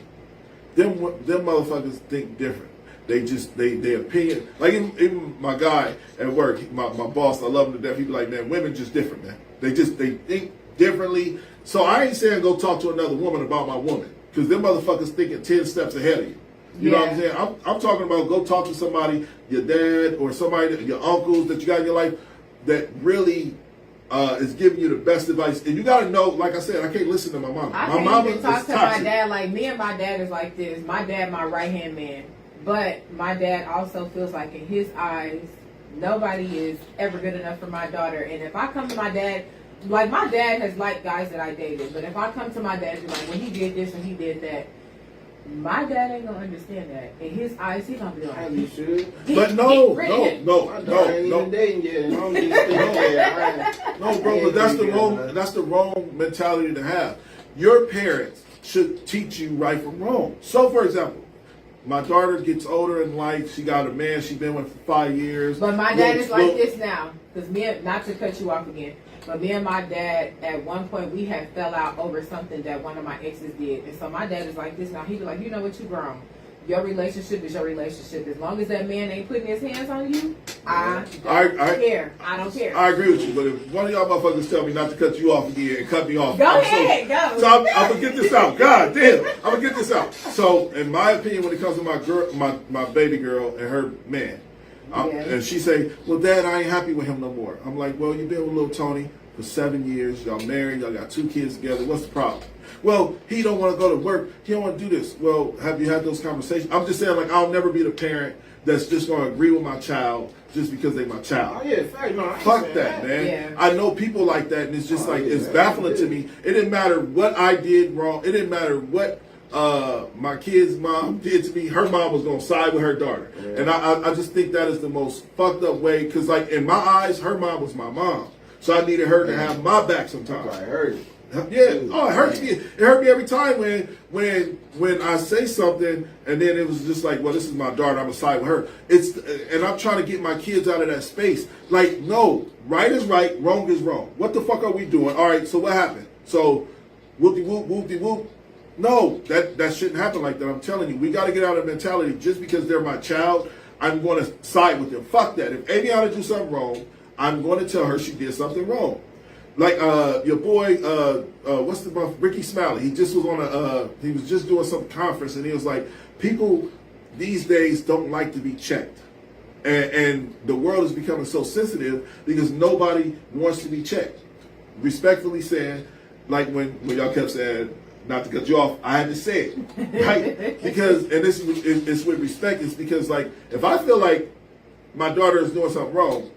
A: them motherfuckers think different. Their opinion, like even my guy at work, my boss, I love him to death. He be like, man, women just different, man. They think differently. So I ain't saying go talk to another woman about my woman because them motherfuckers thinking 10 steps ahead of you. You know what I'm saying? I'm talking about go talk to somebody, your dad or somebody, your uncles that you got in your life that really is giving you the best advice. And you got to know, like I said, I can't listen to my mama.
D: I
A: My
D: can't
A: mama
D: even talk
A: is
D: to
A: toxic.
D: my dad. Like me and my dad is like this. My dad, my right hand man. But my dad also feels like in his eyes, nobody is ever good enough for my daughter. And if I come to my dad, like my dad has liked guys that I dated, but if I come to my dad and be like, well, he did this and he did that, my dad ain't gonna understand that. In his eyes, he's gonna be like,
C: You should.
A: But no,
D: get rid of him.
C: My daughter ain't even dating yet. And I'm just thinking,
A: No, bro, but that's the wrong mentality to have. Your parents should teach you right from wrong. So, for example, my daughter gets older in life. She got a man she's been with for 5 years.
D: But my dad is like this now, because not to cut you off again, but me and my dad, at one point, we had fell out over something that one of my exes did. And so my dad is like this now. He be like, you know what, you grown. Your relationship is your relationship. As long as that man ain't putting his hands on you, I don't care. I don't care.
A: I agree with you, but if one of y'all motherfuckers tell me not to cut you off again and cut me off,
D: Go
A: I'm
D: ahead, go.
A: So I'm gonna get this out. God damn, I'm gonna get this out. So, in my opinion, when it comes to my girl, my baby girl and her man, and she say, "Well, Dad, I ain't happy with him no more." I'm like, "Well, you've been with little Tony for 7 years. Y'all married. Y'all got 2 kids together. What's the problem?" Well, he don't want to go to work. He don't want to do this. Well, have you had those conversations? I'm just saying, like, I'll never be the parent that's just going to agree with my child just because they my child.
C: Oh yeah, fact, no, I ain't
A: Fuck
C: saying
A: that, man.
D: Yeah.
A: I know people like that, and it's just
C: Oh,
A: like,
C: yeah,
A: it's
C: man.
A: baffling to me. It didn't matter what I did wrong. It didn't matter what my kid's mom did to me. Her mom was gonna side with her daughter,
C: Yeah.
A: and I just think that is the most fucked up way. Because like in my eyes, her mom was my mom, so I needed her to have my back sometimes.
C: I heard it.
A: Yeah. Oh, it hurts me. It hurt me every time when I say something and then it was just like, well, this is my daughter. I'm gonna side with her. And I'm trying to get my kids out of that space. Like, no, right is right, wrong is wrong. What the fuck are we doing? All right. So what happened? So whoopty whoop, whoopty whoop. No, that shouldn't happen like that. I'm telling you, we got to get out of the mentality. Just because they're my child, I'm going to side with them. Fuck that. If Aviana do something wrong, I'm going to tell her she did something wrong. Like your boy, what's the Ricky Smiley? He just was on he was just doing some conference, and he was like, people these days don't like to be checked, and the world is becoming so sensitive because nobody wants to be checked. Respectfully saying, like when y'all kept saying, not to cut you off, I had to say it, right? Because, and this is it's with respect. It's because like if I feel like my daughter is doing something wrong,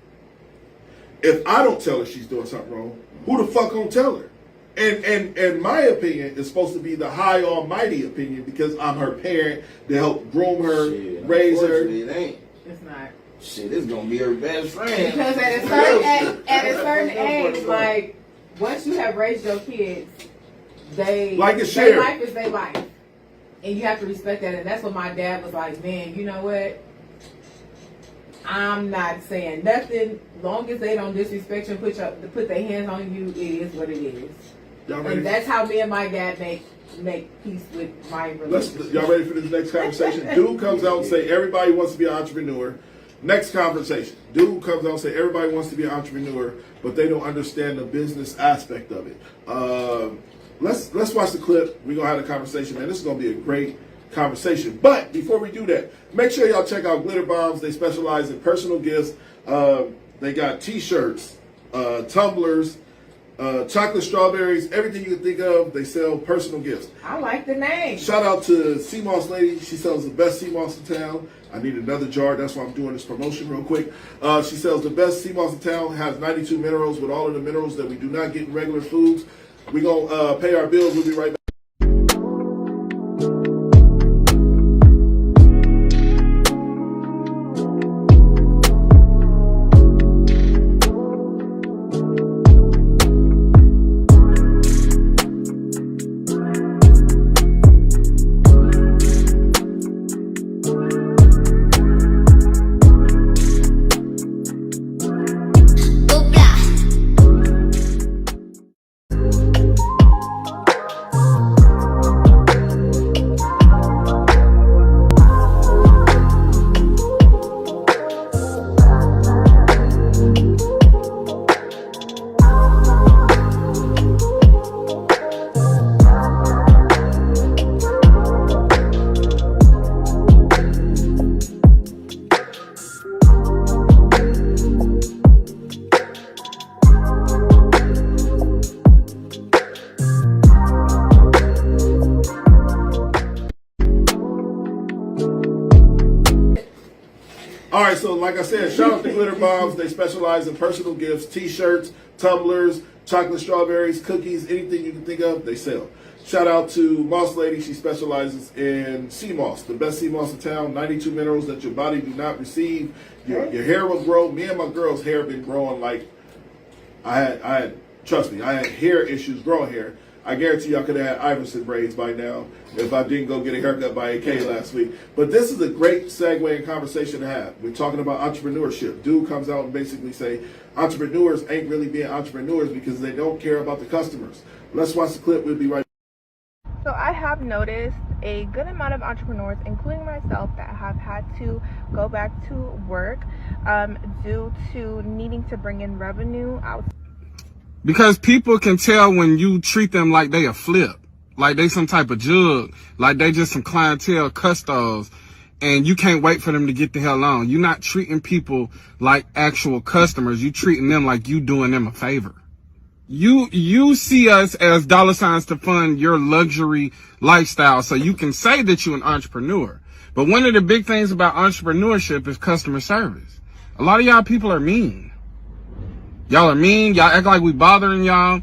A: if I don't tell her she's doing something wrong, who the fuck gonna tell her? And my opinion is supposed to be the high almighty opinion because I'm her parent to help groom her,
C: Shit,
A: raise her.
C: It ain't.
D: It's not.
C: Shit, it's gonna be her best friend.
D: Because at a certain age, like once you have raised your kids, their
A: shared.
D: life is their life, and you have to respect that. And that's what my dad was like. Man, you know what? I'm not saying nothing. Long as they don't disrespect you and put their hands on you, it is what it is.
A: Y'all ready?
D: And that's how me and my dad make peace with my relationship.
A: Y'all ready for this next conversation? Dude comes out and say everybody wants to be an entrepreneur. Next conversation. Dude comes out and say everybody wants to be an entrepreneur, but they don't understand the business aspect of it. Let's watch the clip. We're gonna have a conversation, man. This is gonna be a great conversation. But before we do that, make sure y'all check out Glitter Bombs. They specialize in personal gifts. They got t-shirts, tumblers, chocolate strawberries, everything you can think of. They sell personal gifts.
D: I like the name.
A: Shout out to Sea Moss Lady. She sells the best sea moss in town. I need another jar. That's why I'm doing this promotion real quick. She sells the best sea moss in town. Has 92 minerals with all of the minerals that we do not get in regular foods. We're going to pay our bills. We'll be right back. All right, so like I said, shout out to Glitter Bombs. They specialize in personal gifts, t-shirts, tumblers, chocolate strawberries, cookies, anything you can think of, they sell. Shout out to Moss Lady. She specializes in sea moss, the best sea moss in town, 92 minerals that your body do not receive. Your hair will grow. Me and my girl's hair been growing like, trust me, I had hair issues growing hair. I guarantee y'all could have had Iverson braids by now if I didn't go get a haircut by AK last week. But this is a great segue and conversation to have. We're talking about entrepreneurship. Dude comes out and basically say entrepreneurs ain't really being entrepreneurs because they don't care about the customers. Let's watch the clip. We'll be right back.
H: So I have noticed a good amount of entrepreneurs, including myself, that have had to go back to work due to needing to bring in revenue out.
I: Because people can tell when you treat them like they a flip, like they some type of jug, like they just some clientele customers, and you can't wait for them to get the hell on. You're not treating people like actual customers. You treating them like you doing them a favor. you see us as dollar signs to fund your luxury lifestyle, so you can say that you're an entrepreneur. But one of the big things about entrepreneurship is customer service. A lot of y'all people are mean. Y'all are mean. Y'all act like we bothering y'all.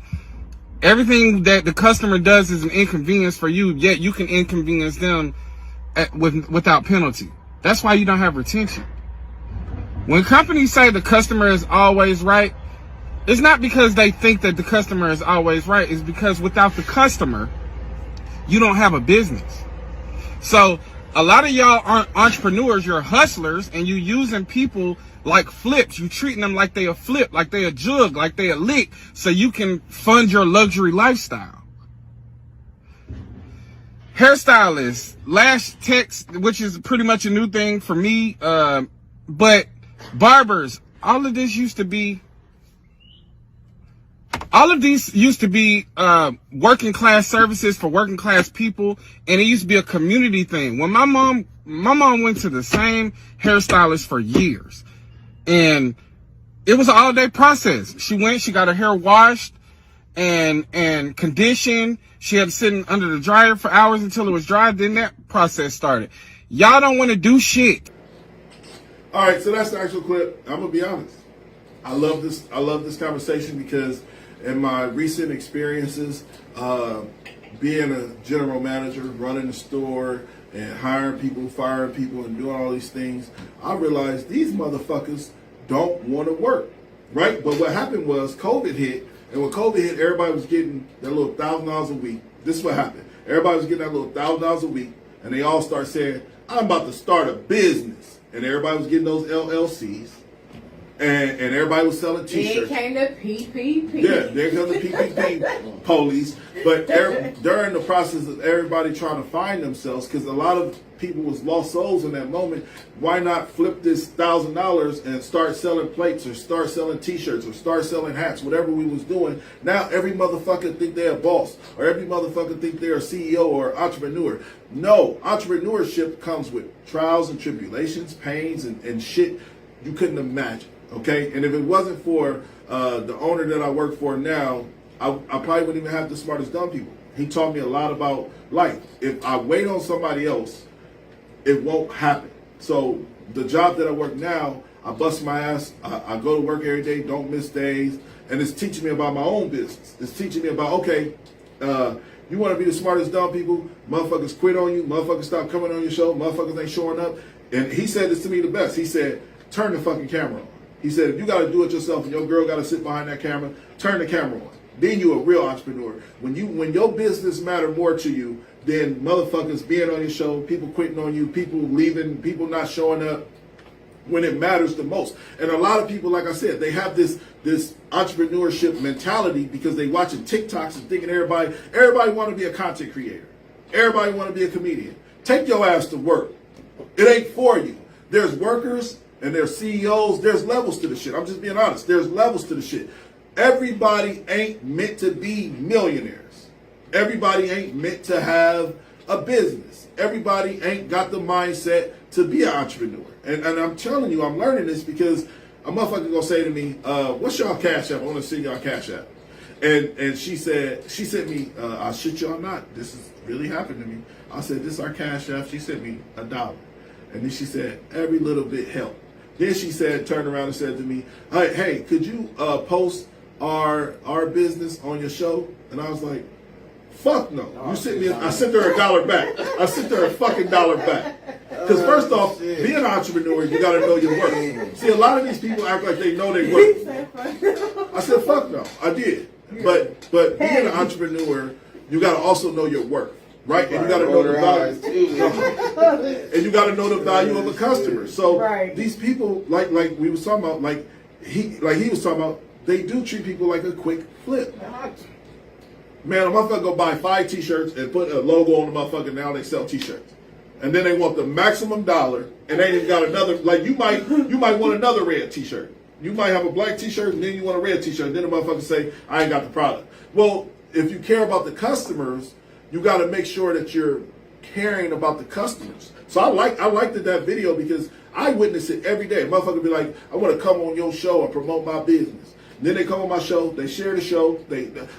I: Everything that the customer does is an inconvenience for you, yet you can inconvenience them without penalty. That's why you don't have retention. When companies say the customer is always right, it's not because they think that the customer is always right. It's because without the customer, you don't have a business. So a lot of y'all aren't entrepreneurs, you're hustlers, and you using people like flips. You treating them like they a flip, like they a jug, like they a lick, so you can fund your luxury lifestyle. Hairstylists, lash techs, which is pretty much a new thing for me, but barbers, all of these used to be working class services for working class people, and it used to be a community thing. When my mom went to the same hairstylist for years, and it was an all-day process. She went, she got her hair washed and conditioned. She had to sit under the dryer for hours until it was dry. Then that process started. Y'all don't want to do shit.
A: All right, so that's the actual clip. I'm gonna be honest. I love this conversation because in my recent experiences, being a general manager, running the store, and hiring people, firing people, and doing all these things, I realized these motherfuckers don't want to work, right? But what happened was COVID hit, and when COVID hit, everybody was getting that little $1,000 a week. This is what happened. Everybody was getting that little $1,000 a week, and they all start saying, I'm about to start a business. And everybody was getting those LLCs. And everybody was selling T-shirts.
D: Then came the PPP.
A: Yeah, there comes the PPP police. But during the process of everybody trying to find themselves, because a lot of people was lost souls in that moment, why not flip this $1,000 and start selling plates or start selling T-shirts or start selling hats, whatever we was doing. Now every motherfucker think they're a boss, or every motherfucker think they're a CEO or entrepreneur. No, entrepreneurship comes with trials and tribulations, pains, and shit you couldn't imagine. Okay, and if it wasn't for the owner that I work for now, I probably wouldn't even have the smartest dumb people. He taught me a lot about life. If I wait on somebody else, it won't happen. So the job that I work now, I bust my ass. I go to work every day, don't miss days, and it's teaching me about my own business. It's teaching me about, okay, you want to be the smartest dumb people? Motherfuckers quit on you. Motherfuckers stop coming on your show. Motherfuckers ain't showing up. And he said this to me the best. He said, turn the fucking camera on. He said, if you got to do it yourself and your girl got to sit behind that camera, turn the camera on. Then you a real entrepreneur. When your business matter more to you than motherfuckers being on your show, people quitting on you, people leaving, people not showing up when it matters the most. And a lot of people, like I said, they have this entrepreneurship mentality because they watching TikToks and thinking everybody want to be a content creator. Everybody want to be a comedian. Take your ass to work. It ain't for you. There's workers and there's CEOs. There's levels to the shit. I'm just being honest. There's levels to the shit. Everybody ain't meant to be millionaires. Everybody ain't meant to have a business. Everybody ain't got the mindset to be an entrepreneur. And I'm telling you, I'm learning this because a motherfucker gonna say to me, what's y'all Cash App? I want to see y'all Cash App. And she sent me, I shit y'all not, this is really happened to me. I said, this is our Cash App. She sent me $1. And then she said, every little bit helped. Then she turned around and said to me, hey, could you post our business on your show? And I was like, fuck no. You sent me. I sent her $1 back. I sent her a fucking $1 back. Because first off, being an entrepreneur, you got to know your worth. See, a lot of these people act like they know their worth. I said, fuck no. I did. But being an entrepreneur, you got to also know your worth. Right, and you got to know the value, and you got to know the value of a customer. So these people, like we was talking about, like he was talking about, they do treat people like a quick flip. Man, a motherfucker go buy 5 T-shirts and put a logo on the motherfucker. Now they sell T-shirts, and then they want the maximum dollar, and they ain't got another. Like you might want another red T-shirt. You might have a black T-shirt, and then you want a red T-shirt. Then the motherfucker say, I ain't got the product. Well, if you care about the customers, you got to make sure that you're caring about the customers. So I liked that video because I witness it every day. A motherfucker be like, I want to come on your show and promote my business. Then they come on my show. They share the show.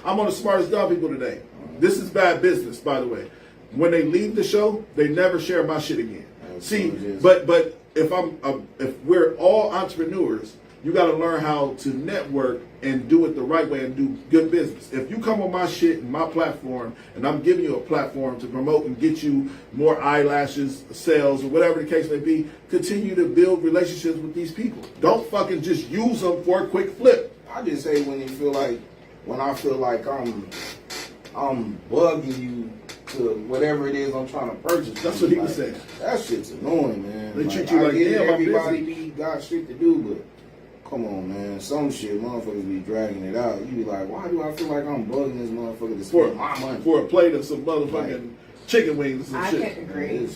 A: I'm on the Smartest Dumb People today. This is bad business, by the way. When they leave the show, they never share my shit again. See, but if we're all entrepreneurs, you got to learn how to network and do it the right way and do good business. If you come on my shit and my platform, and I'm giving you a platform to promote and get you more eyelashes, sales, or whatever the case may be, continue to build relationships with these people. Don't fucking just use them for a quick flip.
C: I just say when I feel like I'm bugging you to whatever it is I'm trying to purchase.
A: That's what he was saying.
C: That shit's annoying, man.
A: They treat you like, damn,
C: everybody got shit to do, but come on, man. Some shit, motherfuckers be dragging it out. You be like, why do I feel like I'm bugging this motherfucker to spend my money
A: for a plate of some motherfucking chicken wings and shit?
D: I can agree.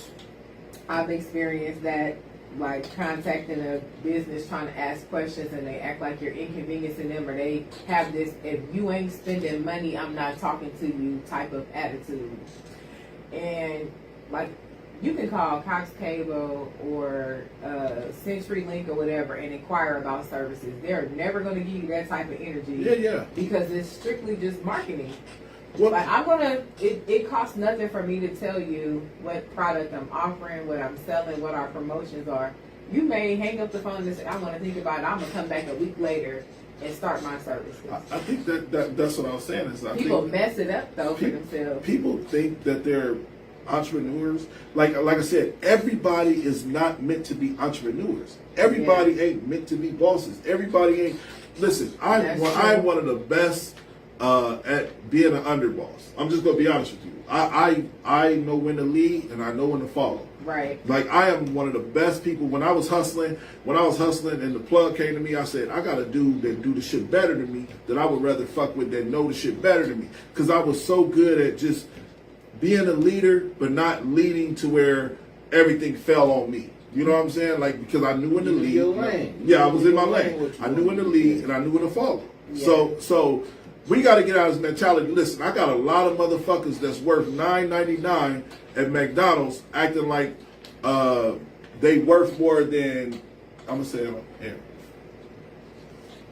D: I've experienced that, like contacting a business trying to ask questions and they act like you're inconveniencing them, or they have this "if you ain't spending money, I'm not talking to you" type of attitude. And like, you can call Cox Cable or CenturyLink or whatever and inquire about services. They're never going to give you that type of energy.
A: Yeah.
D: Because it's strictly just marketing.
A: Well,
D: like it costs nothing for me to tell you what product I'm offering, what I'm selling, what our promotions are. You may hang up the phone and say, "I want to think about it. I'm gonna come back a week later and start my services."
A: I think that's what I was saying. Is
D: people mess it up though for themselves.
A: People think that they're entrepreneurs. Like I said, everybody is not meant to be entrepreneurs. Everybody ain't meant to be bosses. Everybody ain't. Listen, I'm one of the best at being an underboss. I'm just gonna be honest with you. I know when to lead and I know when to follow.
D: Right.
A: Like, I am one of the best people. When I was hustling and the plug came to me, I said, I got a dude that do the shit better than me that I would rather fuck with than know the shit better than me. Because I was so good at just being a leader, but not leading to where everything fell on me. You know what I'm saying? Like, because I knew when to lead.
C: Your lane.
A: Yeah, I was in my lane. I knew when to lead and I knew when to follow. Yeah. So we got to get out of this mentality. Listen, I got a lot of motherfuckers that's worth $9.99 at McDonald's acting like they worth more than, I'm going to say it on air.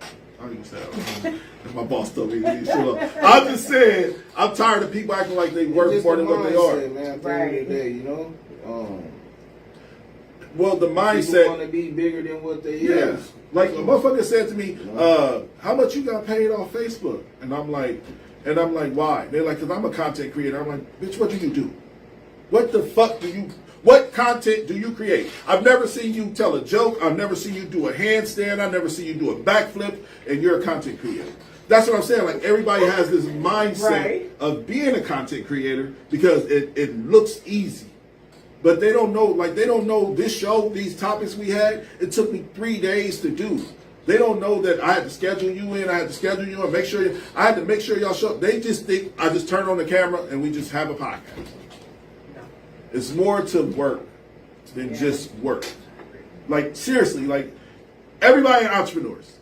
A: I don't even say it. My boss told me to shut up. I'm just saying, I'm tired of people acting like they worth more than what they are.
C: Man, at the end of the day, you know?
A: Well, the mindset.
C: People want to be bigger than what they is.
A: Like, a motherfucker said to me, how much you got paid off Facebook? And I'm like, why? They're like, because I'm a content creator. I'm like, bitch, what do you do? What the fuck what content do you create? I've never seen you tell a joke. I've never seen you do a handstand. I've never seen you do a backflip, and you're a content creator. That's what I'm saying. Like, everybody has this mindset of being a content creator because it looks easy. But they don't know this show, these topics we had, it took me 3 days to do. They don't know that I had to schedule you in, I had to make sure y'all show up. They just think I just turn on the camera and we just have a podcast. It's more to work than just work. Like, seriously, like, everybody entrepreneurs.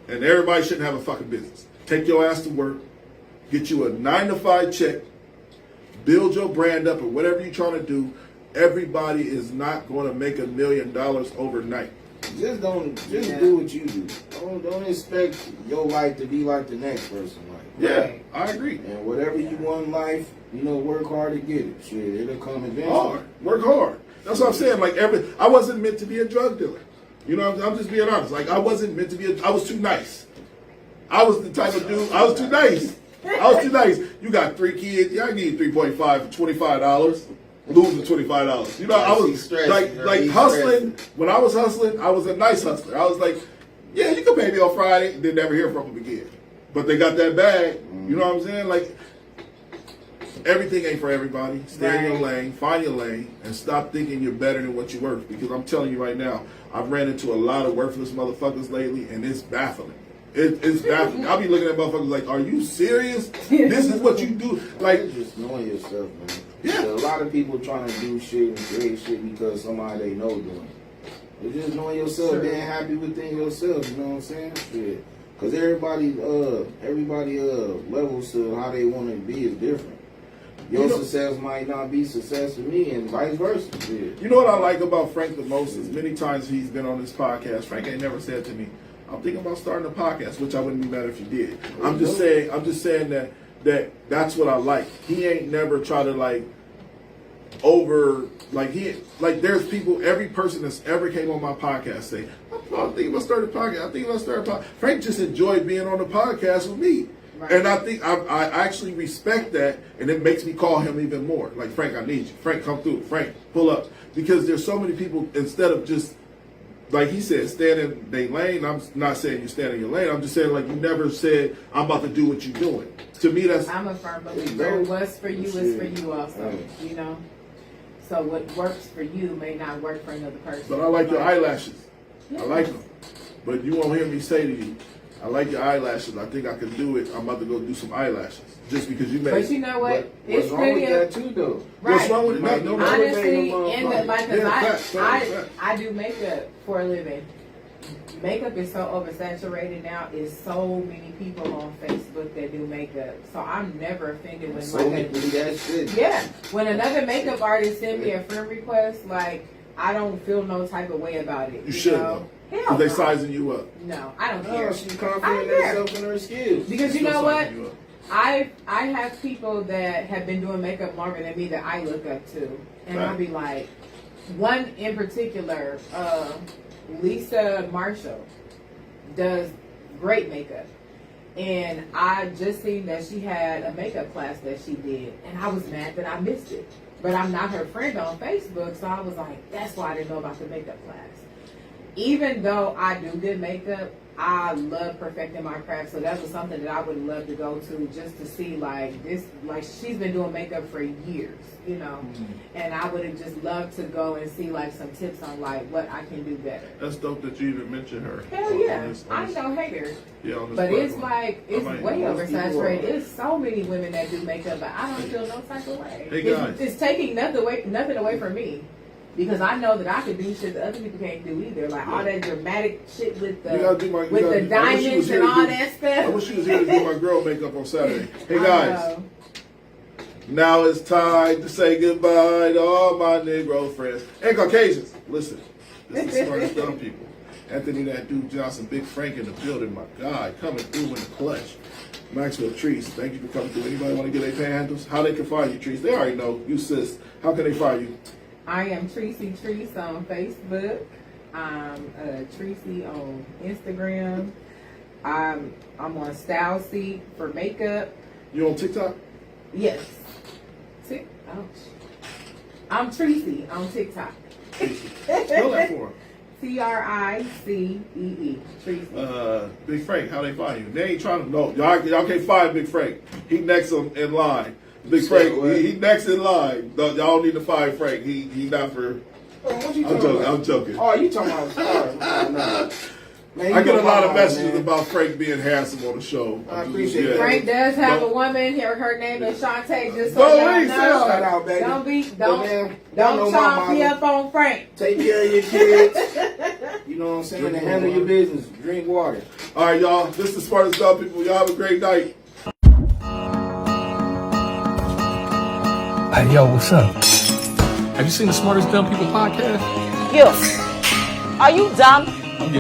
A: And everybody shouldn't have a fucking business. Take your ass to work, get you a 9-to-5 check, build your brand up or whatever you're trying to do. Everybody is not going to make $1 million overnight.
C: Just do what you do. Don't expect your life to be like the next person.
A: I agree.
C: And whatever you want in life, work hard to get it. Shit, it'll come eventually.
A: Work hard. That's what I'm saying. Like, I wasn't meant to be a drug dealer. You know, I'm just being honest. Like, I wasn't meant to be. I was too nice. I was the type of dude. I was too nice. You got 3 kids. Yeah, I need $3.5 for $25. Losing $25. You know, I was like hustling. When I was hustling, I was a nice hustler. I was like, yeah, you can pay me on Friday, and then never hear from them again. But they got that bag. You know what I'm saying? Like, everything ain't for everybody. Stay in your lane, find your lane, and stop thinking you're better than what you're worth. Because I'm telling you right now, I've ran into a lot of worthless motherfuckers lately, and it's baffling. It's baffling. I'll be looking at motherfuckers like, are you serious? This is what you do? Like,
C: you're just knowing yourself, man.
A: Yeah.
C: A lot of people trying to do shit and create shit because somebody they know doing it. You're just knowing yourself, being happy within yourself, you know what I'm saying? Shit. Because everybody levels to how they want to be is different. Your success might not be success for me and vice versa. Shit.
A: You know what I like about Frank the most is many times he's been on this podcast, Frank ain't never said to me, I'm thinking about starting a podcast, which I wouldn't be mad if you did. I'm just saying that's what I like. He ain't never tried to like there's people, every person that's ever came on my podcast say, I'm thinking about starting a podcast. Frank just enjoyed being on the podcast with me. Right. And I think I actually respect that, and it makes me call him even more. Like, Frank, I need you. Frank, come through. Frank, pull up. Because there's so many people, instead of just, like he said, stand in their lane. I'm not saying you stand in your lane. I'm just saying, like, you never said, I'm about to do what you're doing. To me, I'm a firm believer. What's for you is for you also, you know? So what works for you may not work for another person. But I like your eyelashes. Yeah. I like them. But you won't hear me say to you, I like your eyelashes. I think I can do it. I'm about to go do some eyelashes. Just because you made. But you know what? It's
C: what's wrong with that too, though?
D: Right.
A: What's wrong with it? No,
D: honestly, I do makeup for a living. Makeup is so oversaturated now. It's so many people on Facebook that do makeup. So I'm never offended when when another makeup artist send me a friend request, like, I don't feel no type of way about it. You should though. Because they sizing you up. No, I don't care.
C: She's confident in herself and her skills.
D: Because you know what? I have people that have been doing makeup longer than me that I look up to. And I'll be like, one in particular, Lisa Marshall, does great makeup. And I just seen that she had a makeup class that she did. And I was mad that I missed it. But I'm not her friend on Facebook, so I was like, that's why I didn't know about the makeup class. Even though I do good makeup, I love perfecting my craft. So that was something that I would love to go to just to see, like, this, like, she's been doing makeup for years, you know. And I would have just loved to go and see, like, some tips on, like, what I can do better. That's dope that you even mentioned her. Hell yeah. I ain't no hater. Yeah, but it's like, it's way oversaturated. It's so many women that do makeup, but I don't feel no type of way. Hey guys. It's taking nothing away from me. Because I know that I can do shit that other people can't do either. Like all that dramatic shit with the diamonds and all that stuff. I wish you was here to do my girl makeup on Saturday. Hey guys, now it's time to say goodbye to all my Negro friends and Caucasians. Listen, this is the Smartest Dumb People. Anthony that dude Johnson, Big Frank in the building, my God, coming through in the clutch. Maxwell Trees, thank you for coming through. Anybody want to get their panhandles? How they can find you, Trees? They already know. You sis. How can they find you? I am Tracy Treese on Facebook. I'm Tracy on Instagram. I'm on Style Seat for makeup. You on TikTok? Yes. I'm Tracy on TikTok. Spell that for him. Tricee. Tracy. Big Frank, how they find you? They ain't trying to know. Y'all can't find Big Frank. He next in line. Big Frank, he next in line. Y'all need to find Frank. He not for. What you I'm joking. Oh, you talking about stars? Man, I get a lot of messages about Frank being handsome on the show. I appreciate it. Frank does have a woman. Her name is Shantae. Just so y'all know. Shout out, baby. Don't chomp me up on Frank. Take care of your kids. You know what I'm saying? And handle your business. Drink water. All right, y'all. This is the Smartest Dumb People. Y'all have a great night.
F: Hey, yo, what's up? Have you seen the Smartest Dumb People podcast?
J: Yo, are you dumb?